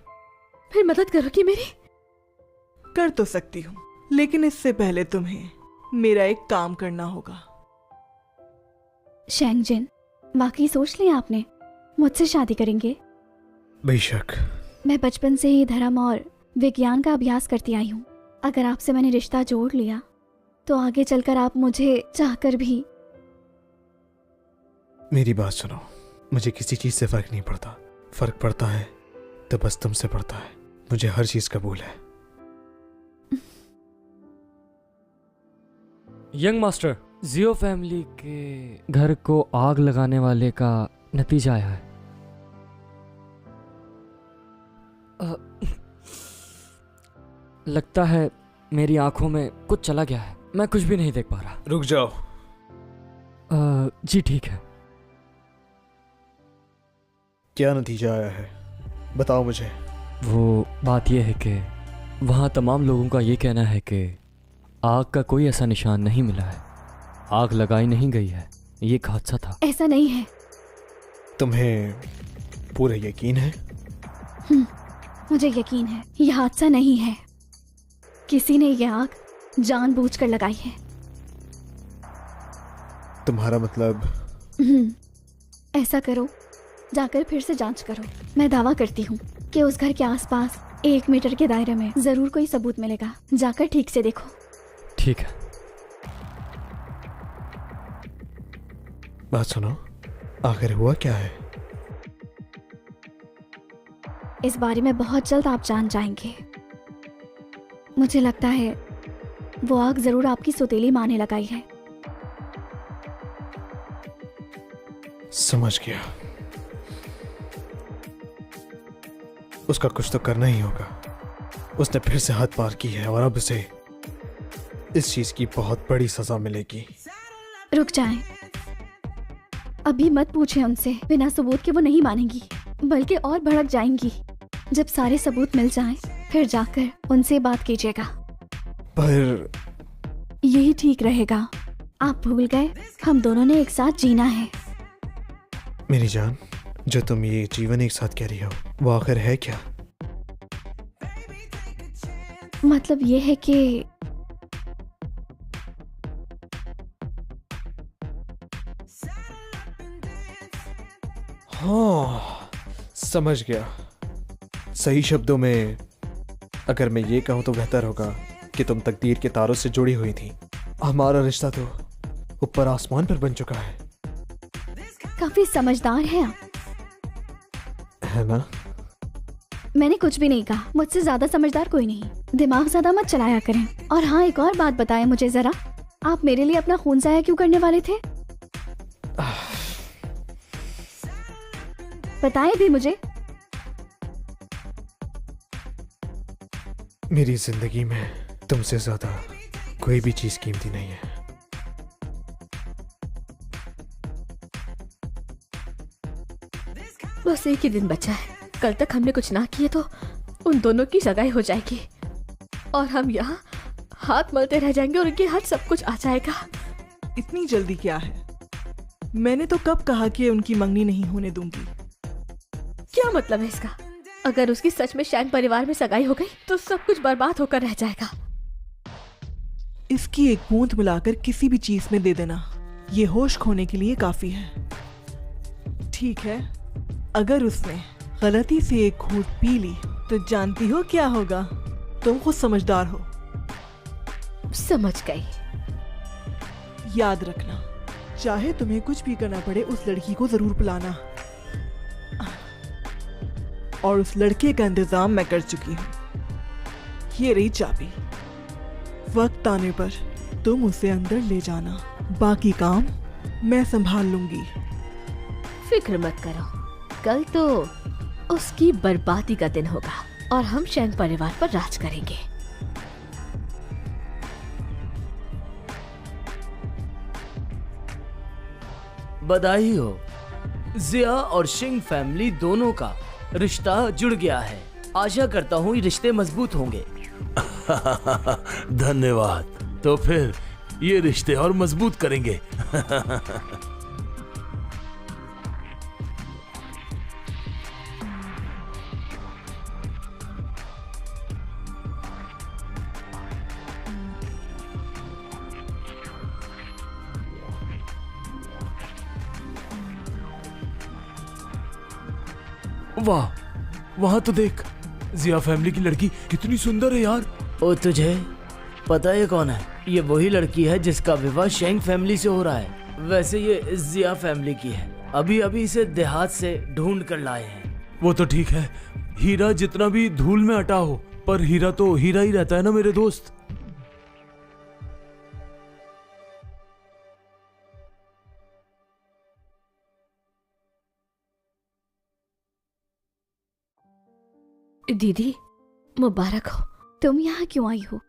फिर मदद करोगी मेरी? कर तो सकती हूँ, लेकिन इससे पहले तुम्हें मेरा एक काम करना होगा। शेंगजिन, वाकई सोच लिया आपने? मुझसे शादी करेंगे? बेशक। मैं बचपन से ही धर्म और विज्ञान का अभ्यास करती आई हूँ। अगर आपसे मैंने रिश्ता जोड़ लिया तो आगे चलकर आप मुझे चाहकर भी। मेरी बात सुनो, मुझे किसी चीज से फर्क नहीं पड़ता। फर्क पड़ता है तो बस तुमसे पड़ता है। मुझे हर चीज कबूल है। यंग मास्टर, जियो फैमिली के घर को आग लगाने वाले का नतीजा आया है। लगता है मेरी आंखों में कुछ चला गया है। मैं कुछ भी नहीं देख पा रहा। रुक जाओ। जी ठीक है। क्या नतीजा आया है बताओ मुझे। वो बात यह है कि वहाँ तमाम लोगों का ये कहना है कि आग का कोई ऐसा निशान नहीं मिला है। आग लगाई नहीं गई है। ये एक हादसा था। ऐसा नहीं है। तुम्हें पूरा यकीन है? मुझे यकीन है ये हादसा नहीं है। किसी ने ये आग जानबूझकर लगाई है। तुम्हारा मतलब? ऐसा करो, जाकर फिर से जांच करो। मैं दावा करती हूँ कि उस घर के आसपास 1 मीटर के दायरे में जरूर कोई सबूत मिलेगा। जाकर ठीक से देखो। ठीक है। बात सुनो, आखिर हुआ क्या है? इस बारे में बहुत जल्द आप जान जाएंगे। मुझे लगता है वो आग जरूर आपकी सौतेली माँ ने लगाई है। समझ गया। उसका कुछ तो करना ही होगा। उसने फिर से हद पार की है और अब उसे इस चीज की बहुत बड़ी सजा मिलेगी। रुक जाएं। अभी मत पूछें उनसे। बिना सबूत के वो नहीं मानेंगी, बल्कि और भड़क जाएंगी। जब सारे सबूत मिल जाएं, फिर जाकर उनसे बात कीजिएगा। पर यही ठीक रहेगा। आप भूल गए हम दोनों ने एक साथ जीना है। मेरी जान, जो तुम ये जीवन एक साथ कह रही हो वो आखिर है क्या? मतलब ये है कि हाँ, समझ गया। सही शब्दों में अगर मैं ये कहूं तो बेहतर होगा कि तुम तकदीर के तारों से जुड़ी हुई थी। हमारा रिश्ता तो ऊपर आसमान पर बन चुका है। काफी समझदार हैं आप। है ना? मैंने कुछ भी नहीं कहा। मुझसे ज्यादा समझदार कोई नहीं। दिमाग ज्यादा मत चलाया करें। और हाँ, एक और बात बताएं मुझे जरा, आप मेरे लिए अपना खून जाया क्यों करने वाले थे? बताएं भी मुझे। मेरी जिंदगी में तुमसे ज्यादा कोई भी चीज कीमती नहीं है। बस एक ही दिन बचा है। कल तक हमने कुछ ना किए तो उन दोनों की सगाई हो जाएगी और हम यहाँ हाथ मलते रह जाएंगे और उनके हाथ सब कुछ आ जाएगा। इतनी जल्दी क्या है? मैंने तो कब कहा कि उनकी मंगनी नहीं होने दूंगी। क्या मतलब है इसका? अगर उसकी सच में शैंग परिवार में सगाई हो गई तो सब कुछ बर्बाद होकर रह जाएगा। इसकी एक बूंद मिलाकर किसी भी चीज में दे देना, ये होश खोने के लिए काफी है। ठीक है, अगर उसने गलती से एक घूंट पी ली तो जानती हो क्या होगा? तुम खुद समझदार हो। समझ गई। याद रखना, चाहे तुम्हें कुछ भी करना पड़े, उस लड़की को जरूर बुलाना। और उस लड़के का इंतजाम मैं कर चुकी हूँ। ये रही चाबी। वक्त आने पर तुम उसे अंदर ले जाना, बाकी काम मैं संभाल लूंगी। फिक्र मत करो, कल तो उसकी बर्बादी का दिन होगा और हम शैंग परिवार पर राज करेंगे। बधाई हो, जिया और शिंग फैमिली दोनों का रिश्ता जुड़ गया है। आशा करता हूँ ये रिश्ते मजबूत होंगे। धन्यवाद। तो फिर ये रिश्ते और मजबूत करेंगे। वाह, वहां तो देख, जिया फैमिली की लड़की कितनी सुंदर है यार। ओ, तुझे पता है कौन है? ये वही लड़की है जिसका विवाह शेंग फैमिली से हो रहा है। वैसे ये जिया फैमिली की है। अभी अभी इसे देहात से ढूंढ कर लाए हैं। वो तो ठीक है, हीरा जितना भी धूल में अटा हो, पर हीरा तो हीरा ही रहता है ना मेरे दोस्त। दीदी, मुबारक हो। तुम यहाँ क्यों आई हो?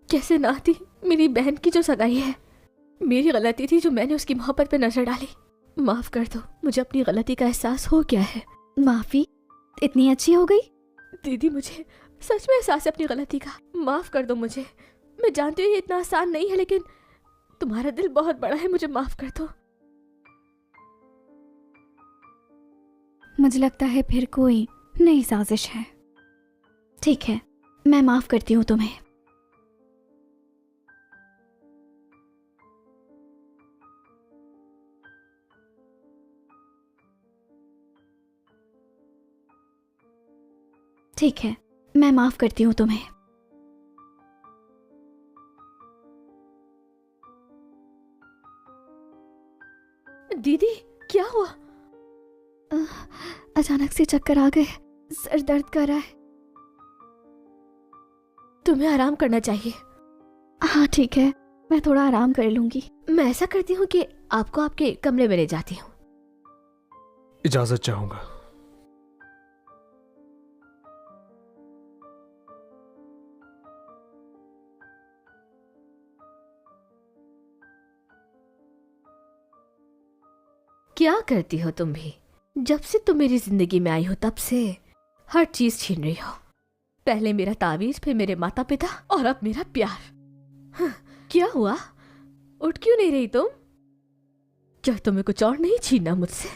कैसे ना थी, मेरी बहन की जो सगाई है। मेरी गलती थी जो मैंने उसकी मोहब्बत पे नजर डाली। माफ कर दो, मुझे अपनी गलती का एहसास हो गया है। माफी? इतनी अच्छी हो गई? दीदी, मुझे सच में एहसास है अपनी गलती का। माफ कर दो मुझे। मैं जानती हूँ ये इतना आसान नहीं है, लेकिन तुम्हारा दिल बहुत बड़ा है, मुझे माफ कर दो। मुझे लगता है फिर कोई नई साजिश है। ठीक है, मैं माफ करती हूँ तुम्हें। ठीक है, मैं माफ करती हूँ तुम्हें। दीदी, क्या हुआ? अचानक से चक्कर आ गए, सर दर्द कर रहा है। तुम्हें आराम करना चाहिए। हाँ ठीक है, मैं थोड़ा आराम कर लूंगी। मैं ऐसा करती हूँ कि आपको आपके कमरे में ले जाती हूँ। इजाजत चाहूंगा। क्या करती हो तुम भी? जब से तुम मेरी जिंदगी में आई हो तब से हर चीज छीन रही हो। पहले मेरा तावीज, फिर मेरे माता पिता और अब मेरा प्यार। हाँ, क्या हुआ? उठ क्यों नहीं रही तुम? क्या तुम्हें कुछ और नहीं छीनना मुझसे?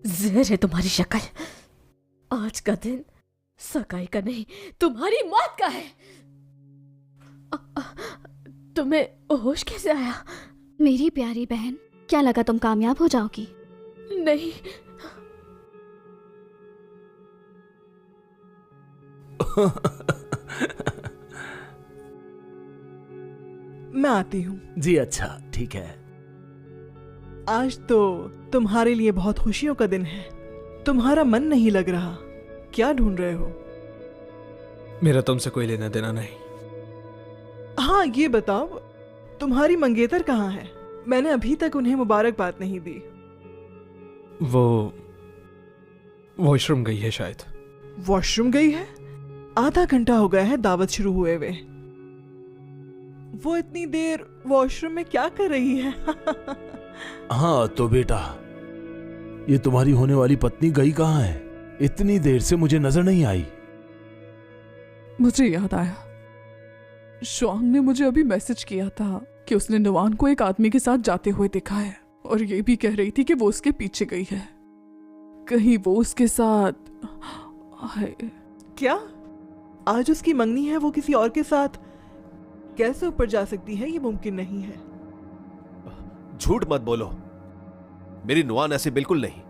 जहर है तुम्हारी शक्ल। आज का दिन सगाई का नहीं, तुम्हारी मौत का है। तुम्हें होश कैसे आया? मेरी प्यारी बहन, क्या लगा तुम कामयाब हो जाओगी? नहीं। मैं आती हूँ। जी अच्छा, ठीक है। आज तो तुम्हारे लिए बहुत खुशियों का दिन है। तुम्हारा मन नहीं लग रहा, क्या ढूंढ रहे हो? मेरा तुमसे कोई लेना देना नहीं। हाँ, ये बताओ तुम्हारी मंगेतर कहाँ है? मैंने अभी तक उन्हें मुबारकबाद नहीं दी। वो वॉशरूम गई है शायद। वॉशरूम गई है? आधा घंटा हो गया है दावत शुरू हुए हुए। वो इतनी देर वॉशरूम में क्या कर रही है? हाँ तो बेटा, ये तुम्हारी होने वाली पत्नी गई कहाँ है? इतनी देर से मुझे नजर नहीं आई। मुझे याद आया, श्वांग ने मुझे अभी मैसेज किया था कि उसने नुवान को एक आदमी के साथ जाते हुए देखा है, और ये भी कह रही थी कि वो उसके पीछे गई है। कहीं वो उसके साथ क्या आज उसकी मंगनी है? वो किसी और के साथ कैसे ऊपर जा सकती है? ये मुमकिन नहीं है। झूठ मत बोलो, मेरी नुआन ऐसे बिल्कुल नहीं।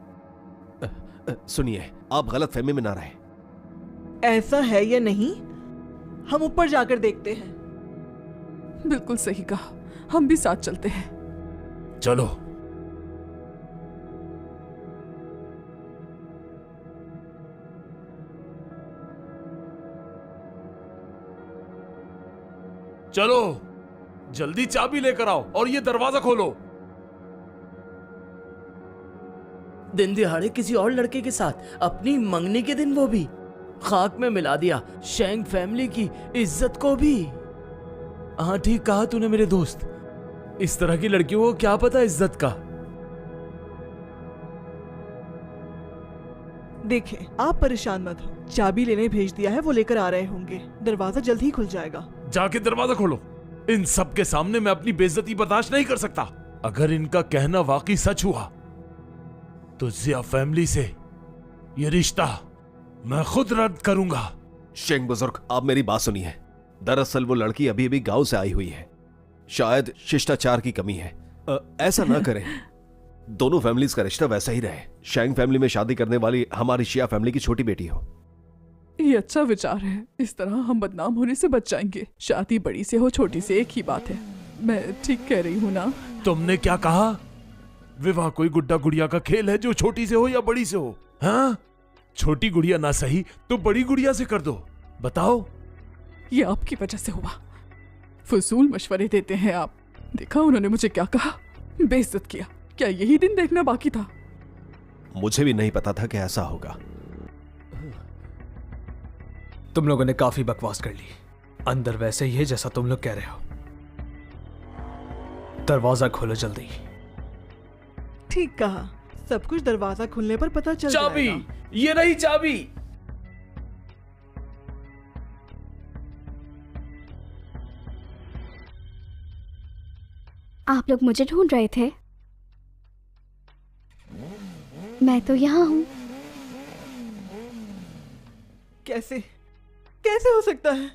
सुनिए, आप गलत फहमी में ना रहे। ऐसा है या नहीं, हम ऊपर जाकर देखते हैं। बिल्कुल सही कहा, हम भी साथ चलते हैं। चलो। चलो, जल्दी चाबी लेकर आओ और ये दरवाजा खोलो। दिन दिहाड़े किसी और लड़के के साथ, अपनी मंगनी के दिन, वो भी खाक में मिला दिया शेंग फैमिली की इज्जत को भी। हाँ ठीक कहा तूने मेरे दोस्त, इस तरह की लड़कियों को क्या पता इज्जत का। देखें, आप परेशान मत हो, चाबी लेने भेज दिया है, वो लेकर आ रहे होंगे। दरवाजा जल्द ही खुल जाएगा। जाके दरवाजा खोलो। इन सब के सामने मैं अपनी बेइज्जती बर्दाश्त नहीं कर सकता। अगर इनका कहना वाकई सच हुआ तो जिया फैमिली से ये रिश्ता मैं खुद रद्द करूंगा। शेंग बुजुर्ग, आप मेरी बात सुनिए। दरअसल वो लड़की अभी अभी गांव से आई हुई है, शायद शिष्टाचार की कमी है। ऐसा ना करें, दोनों फैमिलीज का रिश्ता वैसा ही रहे। शेंग फैमिली में शादी करने वाली हमारी शिया फैमिली की छोटी बेटी हो। ये अच्छा विचार है, इस तरह हम बदनाम होने से बच जाएंगे। शादी बड़ी से हो छोटी से एक ही बात है। मैं ठीक कह रही हूँ ना? तुमने क्या कहा? विवाह कोई गुड्डा गुड़िया का खेल है जो छोटी से हो या बड़ी से हो? हाँ, छोटी गुड़िया ना सही तो बड़ी गुड़िया से कर दो। बताओ। ये आपकी वजह से हुआ। फजूल मशवरे देते हैं आप। देखा उन्होंने मुझे क्या कहा, बेइज्जत किया। क्या यही दिन देखना बाकी था? मुझे भी नहीं पता था कि ऐसा होगा। तुम लोगों ने काफी बकवास कर ली। अंदर वैसे ही है जैसा तुम लोग कह रहे हो। दरवाजा खोलो जल्दी। ठीक कहा, सब कुछ दरवाजा खुलने पर पता चल चाबी, जाएगा। ये रही चाबी। आप लोग मुझे ढूंढ रहे थे? मैं तो यहाँ हूँ। कैसे कैसे हो सकता है?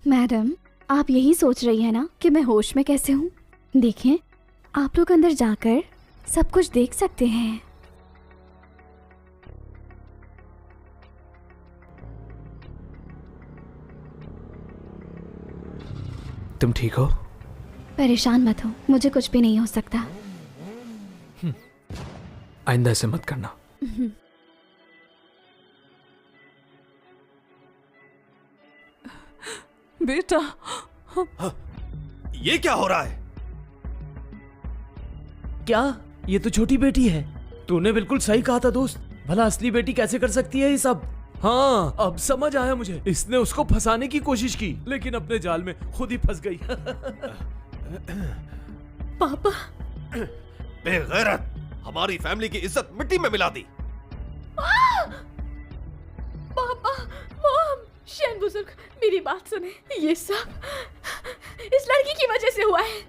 मैडम, आप यही सोच रही है ना कि मैं होश में कैसे हूँ? देखें, आप लोग अंदर जाकर सब कुछ देख सकते हैं। तुम ठीक हो? परेशान मत हो, मुझे कुछ भी नहीं हो सकता। आइंदा ऐसे मत करना। बेटा, ये क्या हो रहा है? क्या ये तो छोटी बेटी है? तूने बिल्कुल सही कहा था दोस्त। भला असली बेटी कैसे कर सकती है ये सब? हाँ, अब समझ आया मुझे। इसने उसको फंसाने की कोशिश की लेकिन अपने जाल में खुद ही फंस गई। पापा, बेगैरत, हमारी फैमिली की इज्जत मिट्टी में मिला दी। पापा, मॉम, शेन बुजुर्ग, मेरी बात सुने। ये सब इस लड़की की वजह से हुआ है।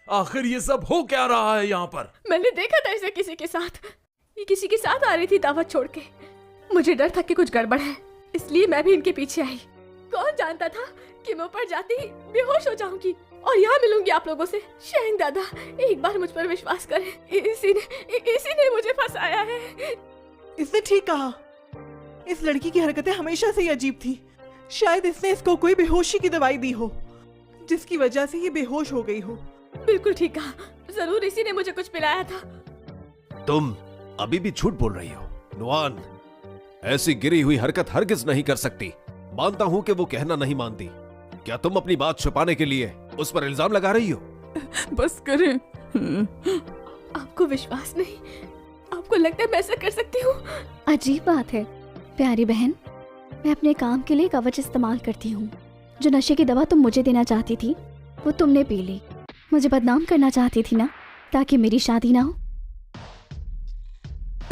आखिर ये सब हो क्या रहा है यहाँ पर? मैंने देखा था इसे किसी के साथ। ये किसी के साथ आ रही थी दावत छोड़ के। मुझे डर था कि कुछ गड़बड़ है, इसलिए मैं भी इनके पीछे आई। कौन जानता था कि मैं ऊपर जाती ही बेहोश हो जाऊंगी और यहाँ मिलूंगी आप लोगों से। शेंग दादा, एक बार मुझ पर विश्वास करें, इसी ने मुझे फंसाया है। इसने ठीक कहा। इस लड़की की हरकतें हमेशा से ही अजीब थी। शायद इसने इसको कोई बेहोशी की दवाई दी हो, जिसकी वजह से ये बेहोश हो गई हो। बिल्कुल ठीक कहा, जरूर इसी ने मुझे कुछ पिलाया था। तुम अभी भी झूठ बोल रही हो नुआन। ऐसी गिरी हुई हरकत हरगिज नहीं कर सकती। मानता हूं कि वो कहना नहीं मानती। क्या तुम अपनी बात छुपाने के लिए उस पर इल्जाम लगा रही हो? बस करें। आपको विश्वास नहीं? आपको लगता है मैं ऐसा कर सकती हूँ? अजीब बात है प्यारी बहन, मैं अपने काम के लिए कवच इस्तेमाल करती हूँ। जो नशे की दवा तुम मुझे देना चाहती थी वो तुमने पी ली। मुझे बदनाम करना चाहती थी ना, ताकि मेरी शादी ना हो।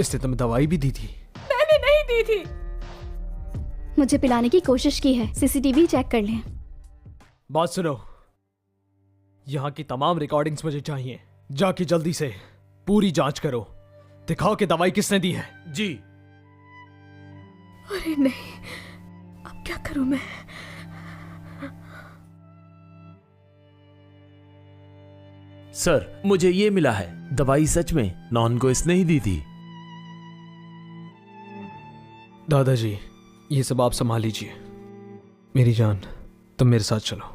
इसने तुम्हें दवाई भी दी थी? मैंने नहीं दी थी। मुझे पिलाने की कोशिश की है। सीसीटीवी चेक कर लें। बात सुनो, यहाँ की तमाम रिकॉर्डिंग्स मुझे चाहिए। जाके जल्दी से पूरी जांच करो, दिखाओ कि दवाई किसने दी है। जी। अरे नहीं, अब क्या करूं मैं? सर, मुझे ये मिला है, दवाई सच में नॉन को इसने ही दी थी। दादाजी, ये सब आप संभाल लीजिए। मेरी जान, तुम मेरे साथ चलो।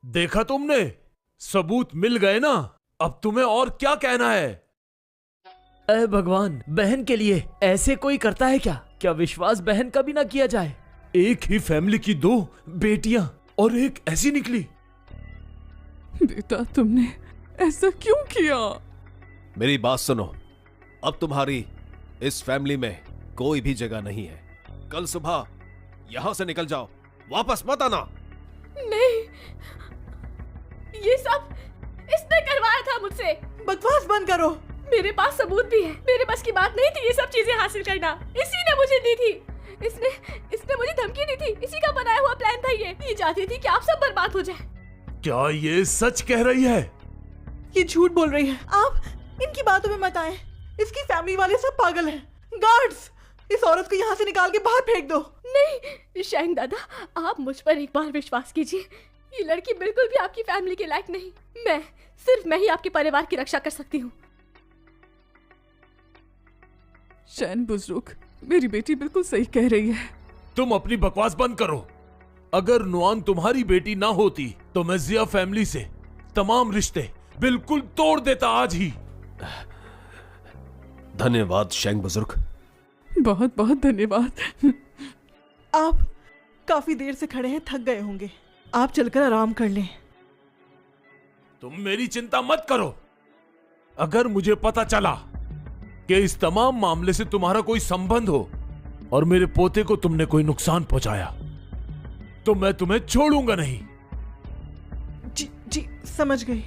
देखा तुमने, सबूत मिल गए ना। अब तुम्हें और क्या कहना है? अरे भगवान, बहन के लिए ऐसे कोई करता है क्या? क्या विश्वास बहन का भी ना किया जाए? एक ही फैमिली की 2 बेटियां और एक ऐसी निकली। बेटा, तुमने ऐसा क्यों किया? मेरी बात सुनो, अब तुम्हारी इस फैमिली में कोई भी जगह नहीं है। कल सुबह यहां से निकल जाओ, वापस मत आना। नहीं, ये सब इसने करवाया था मुझसे। बकवास बंद करो। मेरे पास सबूत भी है। मेरे बस की बात नहीं थी ये सब चीजें हासिल करना। इसी ने मुझे दी थी। इसने मुझे धमकी दी थी। इसी का बनाया हुआ प्लान था ये चाहती थी कि आप सब बर्बाद हो जाए। क्या ये सच कह रही है? ये झूठ बोल रही है। आप इनकी बातों में मत आए। इसकी फैमिली वाले सब पागल हैं। गार्ड्स, इस औरत को यहाँ से निकाल के बाहर फेंक दो। नहीं शैंग दादा, आप मुझ पर एक बार विश्वास कीजिए। ये लड़की बिल्कुल भी आपकी फैमिली के लायक नहीं। सिर्फ मैं ही आपके परिवार की रक्षा कर सकती हूँ। शैन बुजुर्ग, मेरी बेटी बिल्कुल सही कह रही है। तुम अपनी बकवास बंद करो। अगर नुआन तुम्हारी बेटी ना होती तो मैं जिया फैमिली से तमाम रिश्ते बिल्कुल तोड़ देता आज ही। धन्यवाद शैंग बुजुर्ग। बहुत बहुत धन्यवाद। आप काफी देर से खड़े हैं, थक गए होंगे। आप चलकर आराम कर लें। तुम मेरी चिंता मत करो। अगर मुझे पता चला कि इस तमाम मामले से तुम्हारा कोई संबंध हो और मेरे पोते को तुमने कोई नुकसान पहुंचाया तो मैं तुम्हें छोड़ूंगा नहीं। जी समझ गई।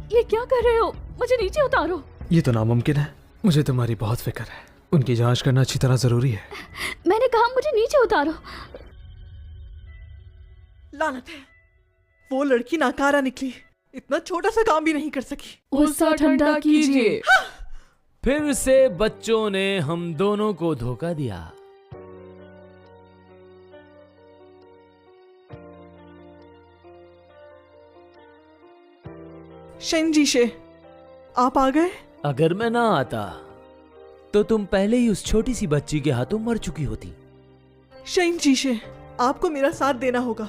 ये क्या कर रहे हो? मुझे नीचे उतारो। ये तो नामुमकिन है। मुझे तुम्हारी बहुत फिक्र है। उनकी जांच करना अच्छी तरह जरूरी है। मैंने कहा मुझे नीचे उतारो। लानत है, वो लड़की नाकारा निकली। इतना छोटा सा काम भी नहीं कर सकी। गुस्सा ठंडा कीजिए। फिर से बच्चों ने हम दोनों को धोखा दिया। शेंजीशे, आप आ गए? अगर मैं ना आता तो तुम पहले ही उस छोटी सी बच्ची के हाथों मर चुकी होती। शेंजीशे, आपको मेरा साथ देना होगा।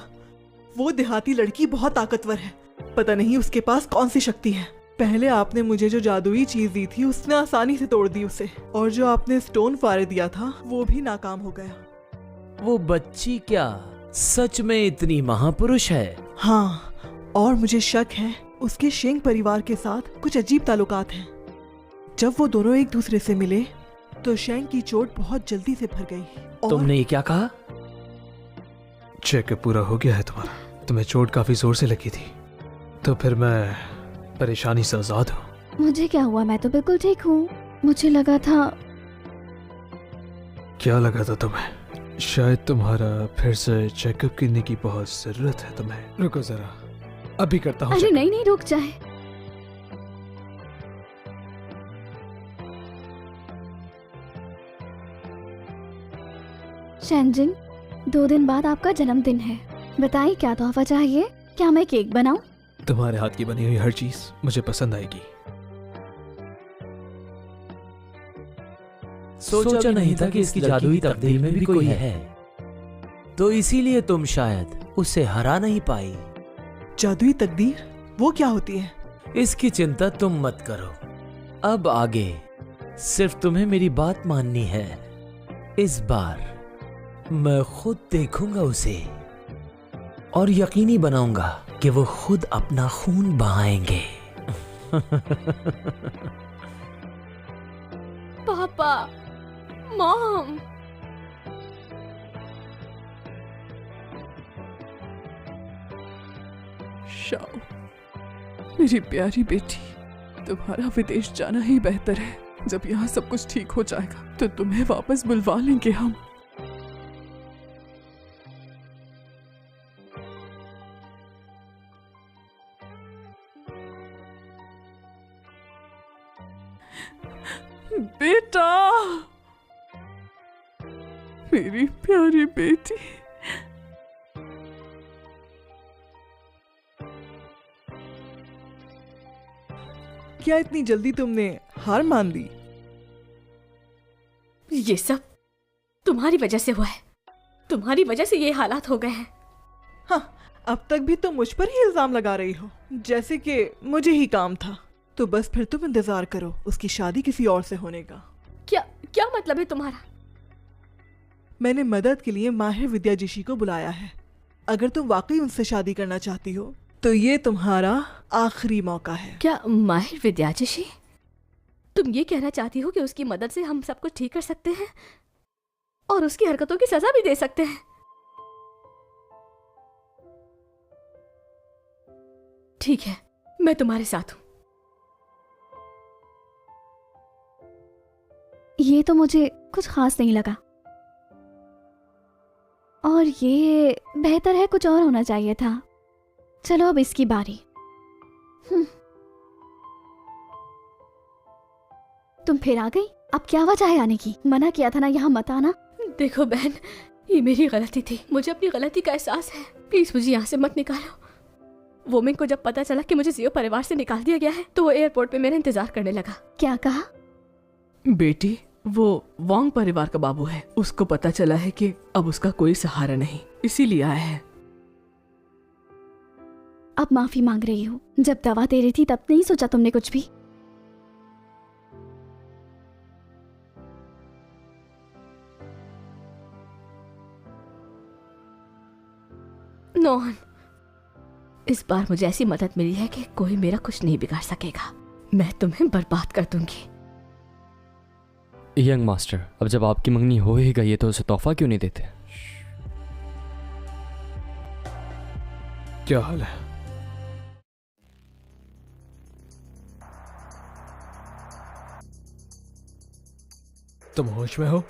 वो देहाती लड़की बहुत ताकतवर है। पता नहीं उसके पास कौन सी शक्ति है। पहले आपने मुझे जो जादुई चीज दी थी उसने आसानी से तोड़ दी उसे, और जो आपने स्टोन फायर दिया था वो भी नाकाम हो गया। वो बच्ची क्या सच में इतनी महापुरुष है? हाँ, और मुझे शक है उसके शेंग परिवार के साथ कुछ अजीब ताल्लुकात हैं। जब वो दोनों एक दूसरे से मिले तो शेंग की चोट बहुत जल्दी से भर गई। और तुमने ये क्या कहा? चेकअप पूरा हो गया है तुम्हारा। तुम्हें चोट काफी जोर से लगी थी, तो फिर मैं परेशानी से आजाद हूँ। मुझे क्या हुआ? मैं तो बिल्कुल ठीक हूँ। मुझे लगा था। क्या लगा था तुम्हें? शायद तुम्हारा फिर से चेकअप करने की बहुत जरूरत है तुम्हें। रुको जरा, अभी करता हूँ। अरे नहीं, रुक जाए। शेंजिन, 2 दिन बाद आपका जन्मदिन है। बताइए क्या तोहफा चाहिए? क्या मैं केक बनाऊं? तुम्हारे हाथ की बनी हुई हर चीज मुझे पसंद आएगी। सोचा नहीं था कि इसकी जादुई तकदीर में भी कोई है, तो इसीलिए तुम शायद उसे हरा नहीं पाई। जादुई तकदीर वो क्या होती है? इसकी चिंता तुम मत करो। अब आगे सिर्फ तुम्हें मेरी बात माननी है। इस बार मैं खुद देखूंगा उसे और यकीनी बनाऊंगा कि वो खुद अपना खून बहाएंगे। पापा, मॉम, शाओ, मेरी प्यारी बेटी, तुम्हारा विदेश जाना ही बेहतर है। जब यहाँ सब कुछ ठीक हो जाएगा तो तुम्हें वापस बुलवा लेंगे हम। बेटा, मेरी प्यारी बेटी। क्या इतनी जल्दी तुमने हार मान ली? ये सब तुम्हारी वजह से हुआ है। तुम्हारी वजह से ये हालात हो गए हैं। हाँ, अब तक भी तुम मुझ पर ही इल्जाम लगा रही हो, जैसे कि मुझे ही काम था। तो बस फिर तुम इंतजार करो उसकी शादी किसी और से होने का। क्या क्या मतलब है तुम्हारा? मैंने मदद के लिए माहिर विद्याजीशी को बुलाया है। अगर तुम वाकई उनसे शादी करना चाहती हो तो ये तुम्हारा आखिरी मौका है। क्या माहिर विद्याजीशी? तुम ये कहना चाहती हो कि उसकी मदद से हम सब कुछ ठीक कर सकते हैं और उसकी हरकतों की सजा भी दे सकते हैं? ठीक है, मैं तुम्हारे साथ हूं। ये तो मुझे कुछ खास नहीं लगा, और ये बेहतर है, कुछ और होना चाहिए था। चलो अब इसकी बारी। तुम फिर आ गई? अब क्या वजह है आने की? मना किया था ना यहाँ मत आना। देखो बहन, ये मेरी गलती थी। मुझे अपनी गलती का एहसास है। प्लीज मुझे यहाँ से मत निकालो। वोमिंग को जब पता चला कि मुझे जियो परिवार से निकाल दिया गया है तो वो एयरपोर्ट पे मेरा इंतजार करने लगा। क्या कहा? बेटी, वो वांग परिवार का बाबू है। उसको पता चला है कि अब उसका कोई सहारा नहीं, इसीलिए आया है। अब माफी मांग रही हो? जब दवा दे रही थी तब नहीं सोचा तुमने कुछ भी? नोहन, इस बार मुझे ऐसी मदद मिली है कि कोई मेरा कुछ नहीं बिगाड़ सकेगा। मैं तुम्हें बर्बाद कर दूंगी। यंग मास्टर, अब जब आपकी मंगनी हो ही गई है तो उसे तोहफा क्यों नहीं देते? क्या हाल है? तुम होश में हो?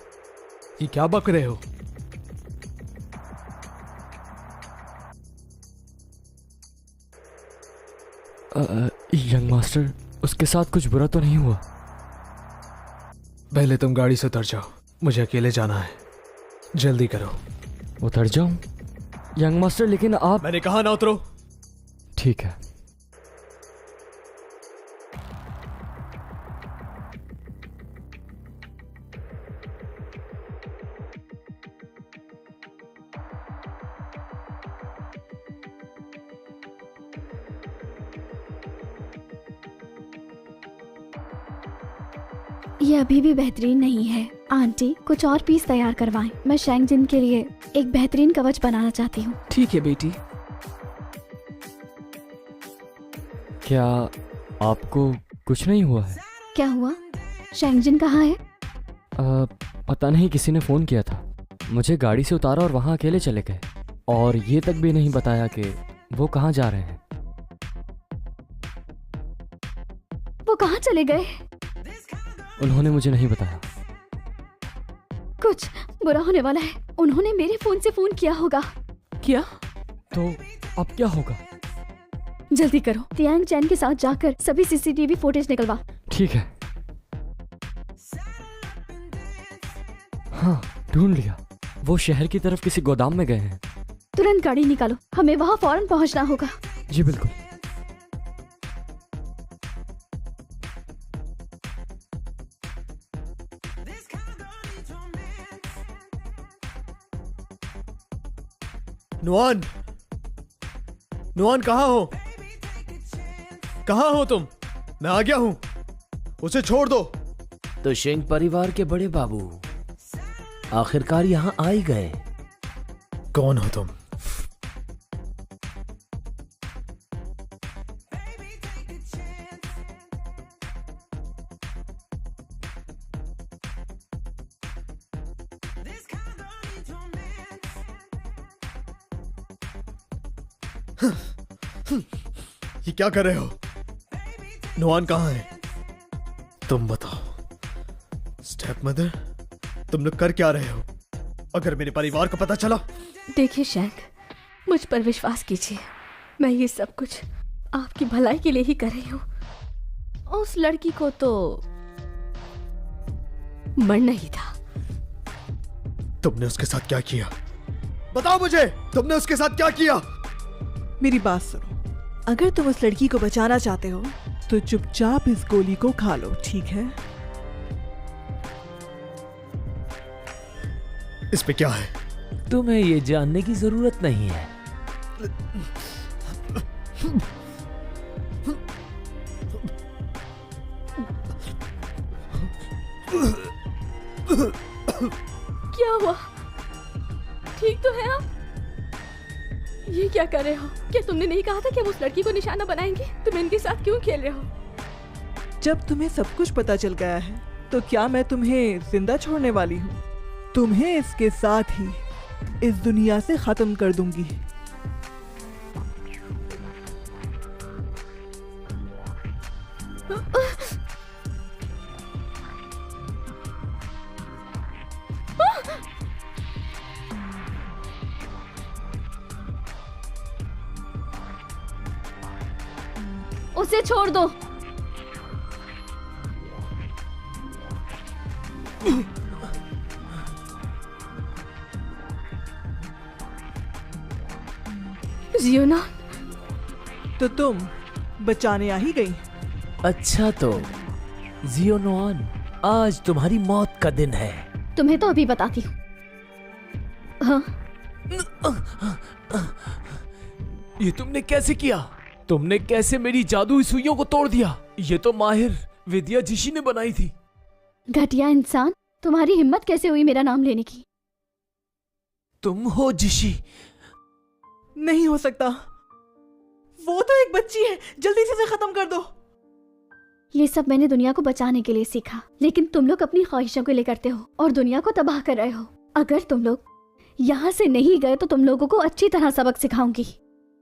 ये क्या बक रहे हो? यंग मास्टर, उसके साथ कुछ बुरा तो नहीं हुआ? पहले तुम गाड़ी से उतर जाओ, मुझे अकेले जाना है। जल्दी करो। उतर जाऊं? यंग मास्टर, लेकिन आप... मैंने कहा ना उतरो। ठीक है। ये अभी भी बेहतरीन नहीं है। आंटी, कुछ और पीस तैयार करवाएं। मैं शेंगजिन के लिए एक बेहतरीन कवच बनाना चाहती हूँ। ठीक है बेटी। क्या आपको कुछ नहीं हुआ है? क्या हुआ? शेंगजिन कहाँ है? पता नहीं, किसी ने फोन किया था। मुझे गाड़ी से उतारा और वहां अकेले चले गए, और ये तक भी नहीं बताया कि वो कहाँ जा रहे हैं। वो कहाँ चले गए? उन्होंने मुझे नहीं बताया। कुछ बुरा होने वाला है। उन्होंने मेरे फोन से फोन किया होगा। क्या? तो अब क्या होगा? जल्दी करो, तियांग चैन के साथ जाकर सभी सीसीटीवी फुटेज निकलवा। ठीक है। हाँ, ढूंढ लिया। वो शहर की तरफ किसी गोदाम में गए हैं। तुरंत गाड़ी निकालो, हमें वहाँ फौरन पहुँचना होगा। जी बिल्कुल। नुआन, नुआन कहाँ हो? कहाँ हो तुम? मैं आ गया हूं, उसे छोड़ दो। तो शेंग परिवार के बड़े बाबू आखिरकार यहाँ आ ही गए। कौन हो तुम? ये क्या कर रहे हो? नुआन कहाँ है? तुम बताओ। स्टेप मदर, तुम लोग कर क्या रहे हो? अगर मेरे परिवार को पता चला। देखिए शैंक, मुझ पर विश्वास कीजिए, मैं ये सब कुछ आपकी भलाई के लिए ही कर रही हूँ। उस लड़की को तो मरना ही था। तुमने उसके साथ क्या किया? बताओ मुझे, तुमने उसके साथ क्या किया? मेरी बात सुनो, अगर तुम उस लड़की को बचाना चाहते हो तो चुपचाप इस गोली को खा लो, ठीक है? इस पे क्या है? तुम्हें ये जानने की जरूरत नहीं है। क्या हुआ? ठीक तो है आप? ये क्या कर रहे हो? क्या तुमने नहीं कहा था कि हम उस लड़की को निशाना बनाएंगे? तुम इनके साथ क्यों खेल रहे हो? जब तुम्हें सब कुछ पता चल गया है तो क्या मैं तुम्हें जिंदा छोड़ने वाली हूँ? तुम्हें इसके साथ ही इस दुनिया से खत्म कर दूंगी। उसे छोड़ दो। जियोना, तो तुम बचाने आ ही गई? अच्छा तो जियोनोन, आज तुम्हारी मौत का दिन है। तुम्हें तो अभी बताती हूँ। हाँ, ये तुमने कैसे किया? तुमने कैसे मेरी जादुई सुइयों को तोड़ दिया? ये तो माहिर विद्या जिशी ने बनाई थी। घटिया इंसान, तुम्हारी हिम्मत कैसे हुई मेरा नाम लेने की? तुम हो जिशी? नहीं हो सकता, वो तो एक बच्ची है। जल्दी से इसे खत्म कर दो। ये सब मैंने दुनिया को बचाने के लिए सीखा, लेकिन तुम लोग अपनी ख्वाहिशों के लिए करते हो और दुनिया को तबाह कर रहे हो। अगर तुम लोग यहाँ से नहीं गए तो तुम लोगों को अच्छी तरह सबक सिखाऊंगी।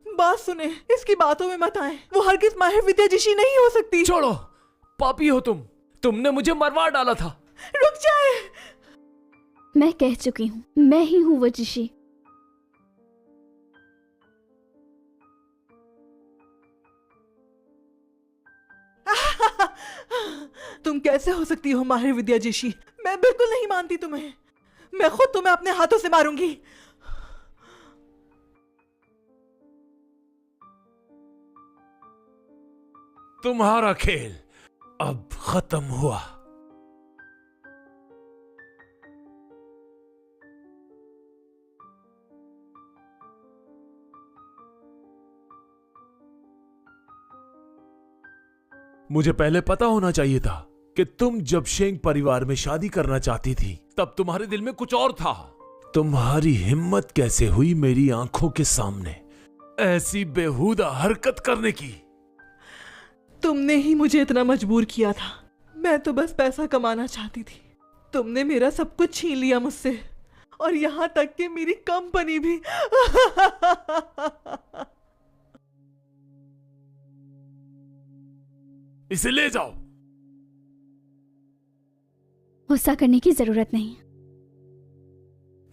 बात सुने, इसकी बातों में मत आए। वो हरगिज माहिर विद्या जिशी नहीं हो सकती। छोड़ो, पापी हो तुम। तुमने मुझे मरवा डाला था। रुक जाए। मैं कह चुकी हूँ, मैं ही हूँ वो जिशी। तुम कैसे हो सकती हो माहिर विद्या जिशी? मैं बिल्कुल नहीं मानती तुम्हें। मैं खुद तुम्हें अपने हाथों से मारूंगी। तुम्हारा खेल अब खत्म हुआ। मुझे पहले पता होना चाहिए था कि तुम जब शेंग परिवार में शादी करना चाहती थी तब तुम्हारे दिल में कुछ और था। तुम्हारी हिम्मत कैसे हुई मेरी आंखों के सामने ऐसी बेहुदा हरकत करने की? तुमने ही मुझे इतना मजबूर किया था। मैं तो बस पैसा कमाना चाहती थी। तुमने मेरा सब कुछ छीन लिया मुझसे, और यहां तक कि मेरी कंपनी भी। इसे ले जाओ। गुस्सा करने की जरूरत नहीं,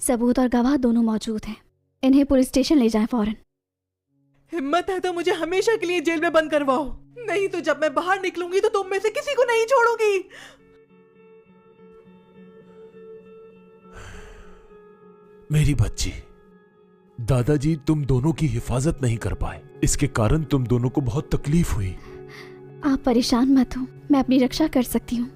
सबूत और गवाह दोनों मौजूद हैं। इन्हें पुलिस स्टेशन ले जाएं फौरन। हिम्मत है तो मुझे हमेशा के लिए जेल में बंद करवाओ, नहीं तो जब मैं बाहर निकलूंगी तो तुम में से किसी को नहीं छोड़ूंगी। मेरी बच्ची, दादाजी तुम दोनों की हिफाजत नहीं कर पाए। इसके कारण तुम दोनों को बहुत तकलीफ हुई। आप परेशान मत हो, मैं अपनी रक्षा कर सकती हूँ।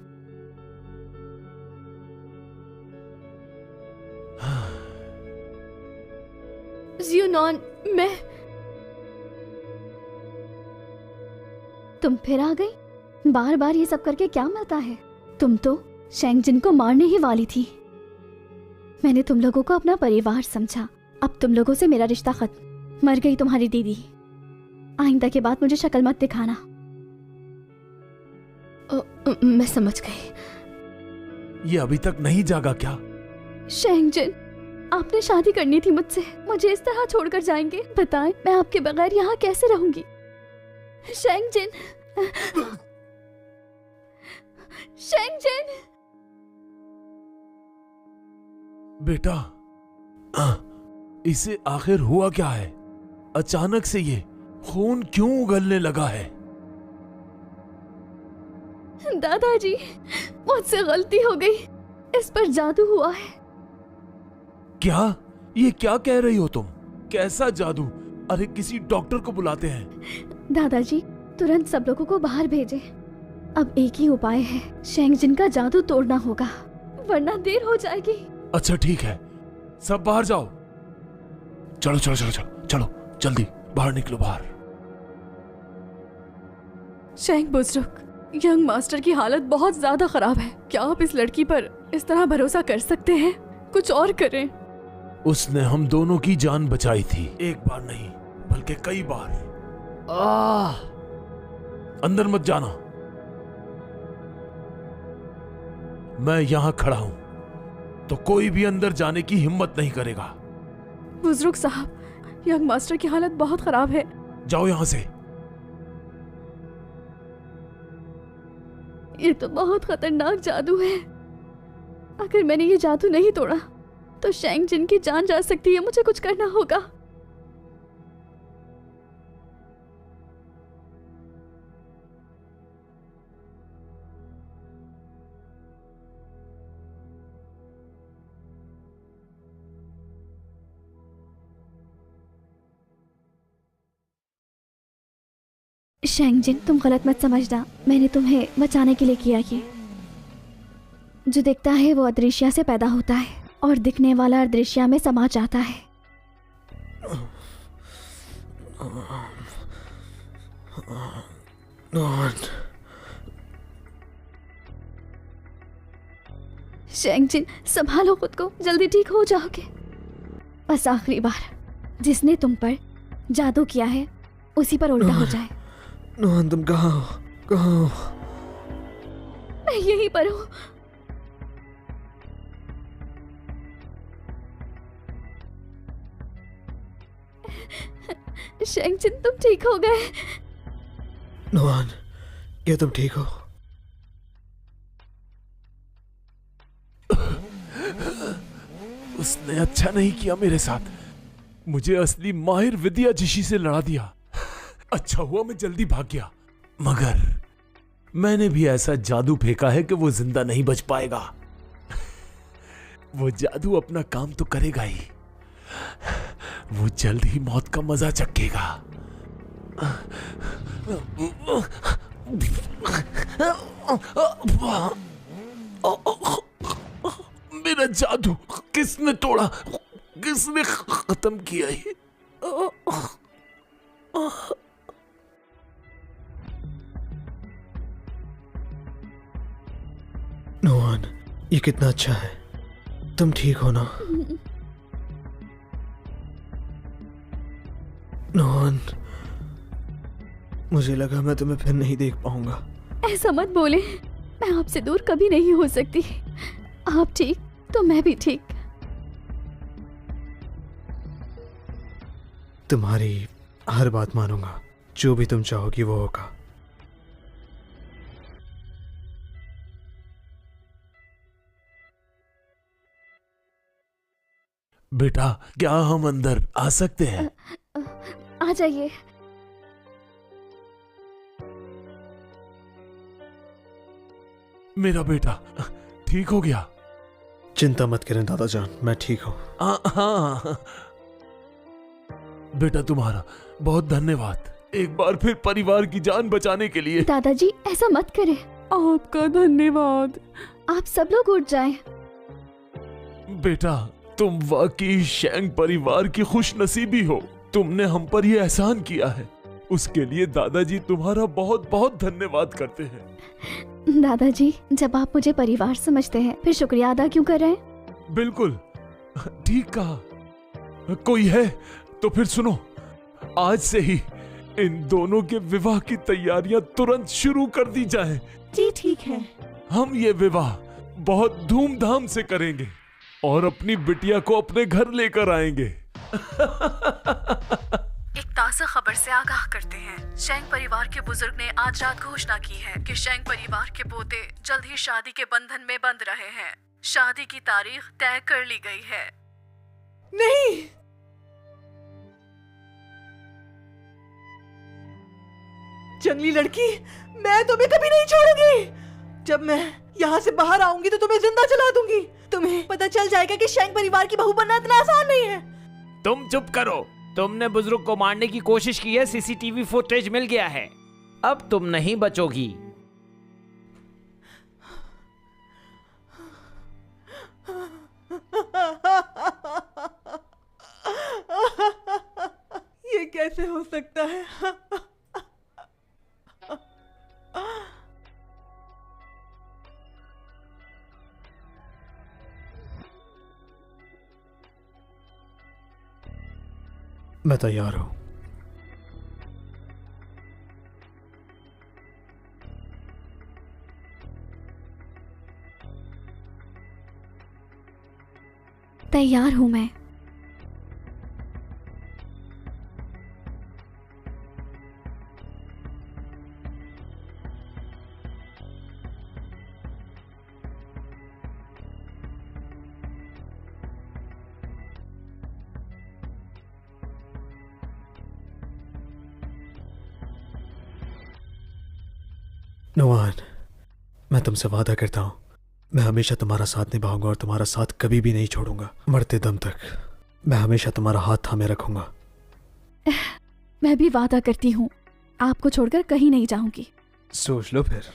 ज़ियोनॉन, मैं तुम फिर आ गई। बार बार ये सब करके क्या मिलता है? तुम तो शेंगजिन को मारने ही वाली थी। मैंने तुम लोगों को अपना परिवार समझा। अब तुम लोगों से मेरा रिश्ता खत्म। मर गई तुम्हारी दीदी। आइंदा के बाद मुझे शक्ल मत दिखाना। मैं समझ गई। ये अभी तक नहीं जागा क्या? शेंगजिन, आपने शादी करनी थी मुझसे। मुझे इस तरह छोड़कर जाएंगे? बताएं, मैं आपके बगैर यहाँ कैसे रहूंगी? शेंगजिन, शेंगजिन। बेटा, इसे आखिर हुआ क्या है? अचानक से ये खून क्यों उगलने लगा है? दादाजी, मुझसे गलती हो गई। इस पर जादू हुआ है। क्या? ये क्या कह रही हो तुम? कैसा जादू? अरे किसी डॉक्टर को बुलाते हैं। दादाजी, तुरंत सब लोगों को बाहर भेजें। अब एक ही उपाय है, शेंगजिन का जादू तोड़ना होगा, वरना देर हो जाएगी। अच्छा ठीक है, सब बाहर जाओ। चलो चलो चलो चलो चलो, जल्दी बाहर निकलो, बाहर। शेंग बुजुर्ग, यंग मास्टर की हालत बहुत ज्यादा खराब है। क्या आप इस लड़की पर इस तरह भरोसा कर सकते हैं? कुछ और करें। उसने हम दोनों की जान बचाई थी, एक बार नहीं बल्कि कई बार। अंदर मत जाना, मैं यहां खड़ा हूं तो कोई भी अंदर जाने की हिम्मत नहीं करेगा। बुजुर्ग साहब, यंग मास्टर की हालत बहुत खराब है। जाओ यहां से। ये तो बहुत खतरनाक जादू है। अगर मैंने ये जादू नहीं तोड़ा तो शेंगजिन की जान जा सकती है। मुझे कुछ करना होगा। शेंगजिन, तुम गलत मत समझना। मैंने तुम्हें बचाने के लिए किया ये। जो दिखता है वो अदृश्य से पैदा होता है और दिखने वाला अदृश्य में समा जाता है। शेंगजिन, संभालो खुद को, जल्दी ठीक हो जाओगे। बस आखिरी बार, जिसने तुम पर जादू किया है उसी पर उल्टा हो जाए। नोहन, तुम कहाँ हो? कहाँ हो? मैं यहीं पर हूँ। शेंगजिन, तुम ठीक हो गए? नोहन, क्या तुम ठीक हो? उसने अच्छा नहीं किया मेरे साथ। मुझे असली माहिर विद्या जिशी से लड़ा दिया। अच्छा हुआ मैं जल्दी भाग गया, मगर मैंने भी ऐसा जादू फेंका है कि वो जिंदा नहीं बच पाएगा। वो जादू अपना काम तो करेगा ही, वो जल्द ही मौत का मजा चखेगा। मेरा जादू किसने तोड़ा? किसने खत्म किया ये? नोहन, ये कितना अच्छा है। तुम ठीक हो ना? नोहन, मुझे लगा मैं तुम्हें फिर नहीं देख पाऊंगा। ऐसा मत बोले, मैं आपसे दूर कभी नहीं हो सकती। आप ठीक तो मैं भी ठीक। तुम्हारी हर बात मानूंगा, जो भी तुम चाहोगी वो होगा। बेटा, क्या हम अंदर आ सकते हैं? आ जाइए। मेरा बेटा ठीक हो गया? चिंता मत करें दादाजान, मैं ठीक हूँ। हाँ बेटा, तुम्हारा बहुत धन्यवाद, एक बार फिर परिवार की जान बचाने के लिए। दादाजी, ऐसा मत करें। आपका धन्यवाद। आप सब लोग उठ जाएं। बेटा, तुम वाकई शेंग परिवार की खुशनसीबी हो। तुमने हम पर ये एहसान किया है, उसके लिए दादाजी तुम्हारा बहुत बहुत धन्यवाद करते हैं। दादाजी, जब आप मुझे परिवार समझते हैं फिर शुक्रिया अदा क्यों कर रहे हैं? बिल्कुल ठीक कहा। कोई है तो फिर सुनो, आज से ही इन दोनों के विवाह की तैयारियां तुरंत शुरू कर दी जाएं। जी ठीक है। हम ये विवाह बहुत धूमधाम से करेंगे और अपनी बिटिया को अपने घर लेकर आएंगे। एक ताज़ा खबर से आगाह करते हैं। शेंग परिवार के बुजुर्ग ने आज रात घोषणा की है कि शेंग परिवार के पोते जल्द ही शादी के बंधन में बंध रहे हैं। शादी की तारीख तय कर ली गई है। नहीं, जंगली लड़की, मैं तुम्हें कभी नहीं छोड़ूंगी। जब मैं यहाँ से बाहर आऊंगी तो तुम्हें जिंदा जला दूंगी। तुम्हें पता चल जाएगा कि शेंग परिवार की बहू बनना इतना आसान नहीं है। तुम चुप करो। तुमने बुजुर्ग को मारने की कोशिश की है, सीसीटीवी फुटेज मिल गया है। अब तुम नहीं बचोगी। ये कैसे हो सकता है? मैं तैयार हूं। तैयार हूं मैं। नुआन, मैं तुमसे वादा करता हूं, मैं हमेशा तुम्हारा साथ निभाऊंगा और तुम्हारा साथ कभी भी नहीं छोड़ूंगा। मरते दम तक मैं हमेशा तुम्हारा हाथ थामे रखूंगा। मैं भी वादा करती हूँ, आपको छोड़कर कहीं नहीं जाऊंगी। सोच लो फिर।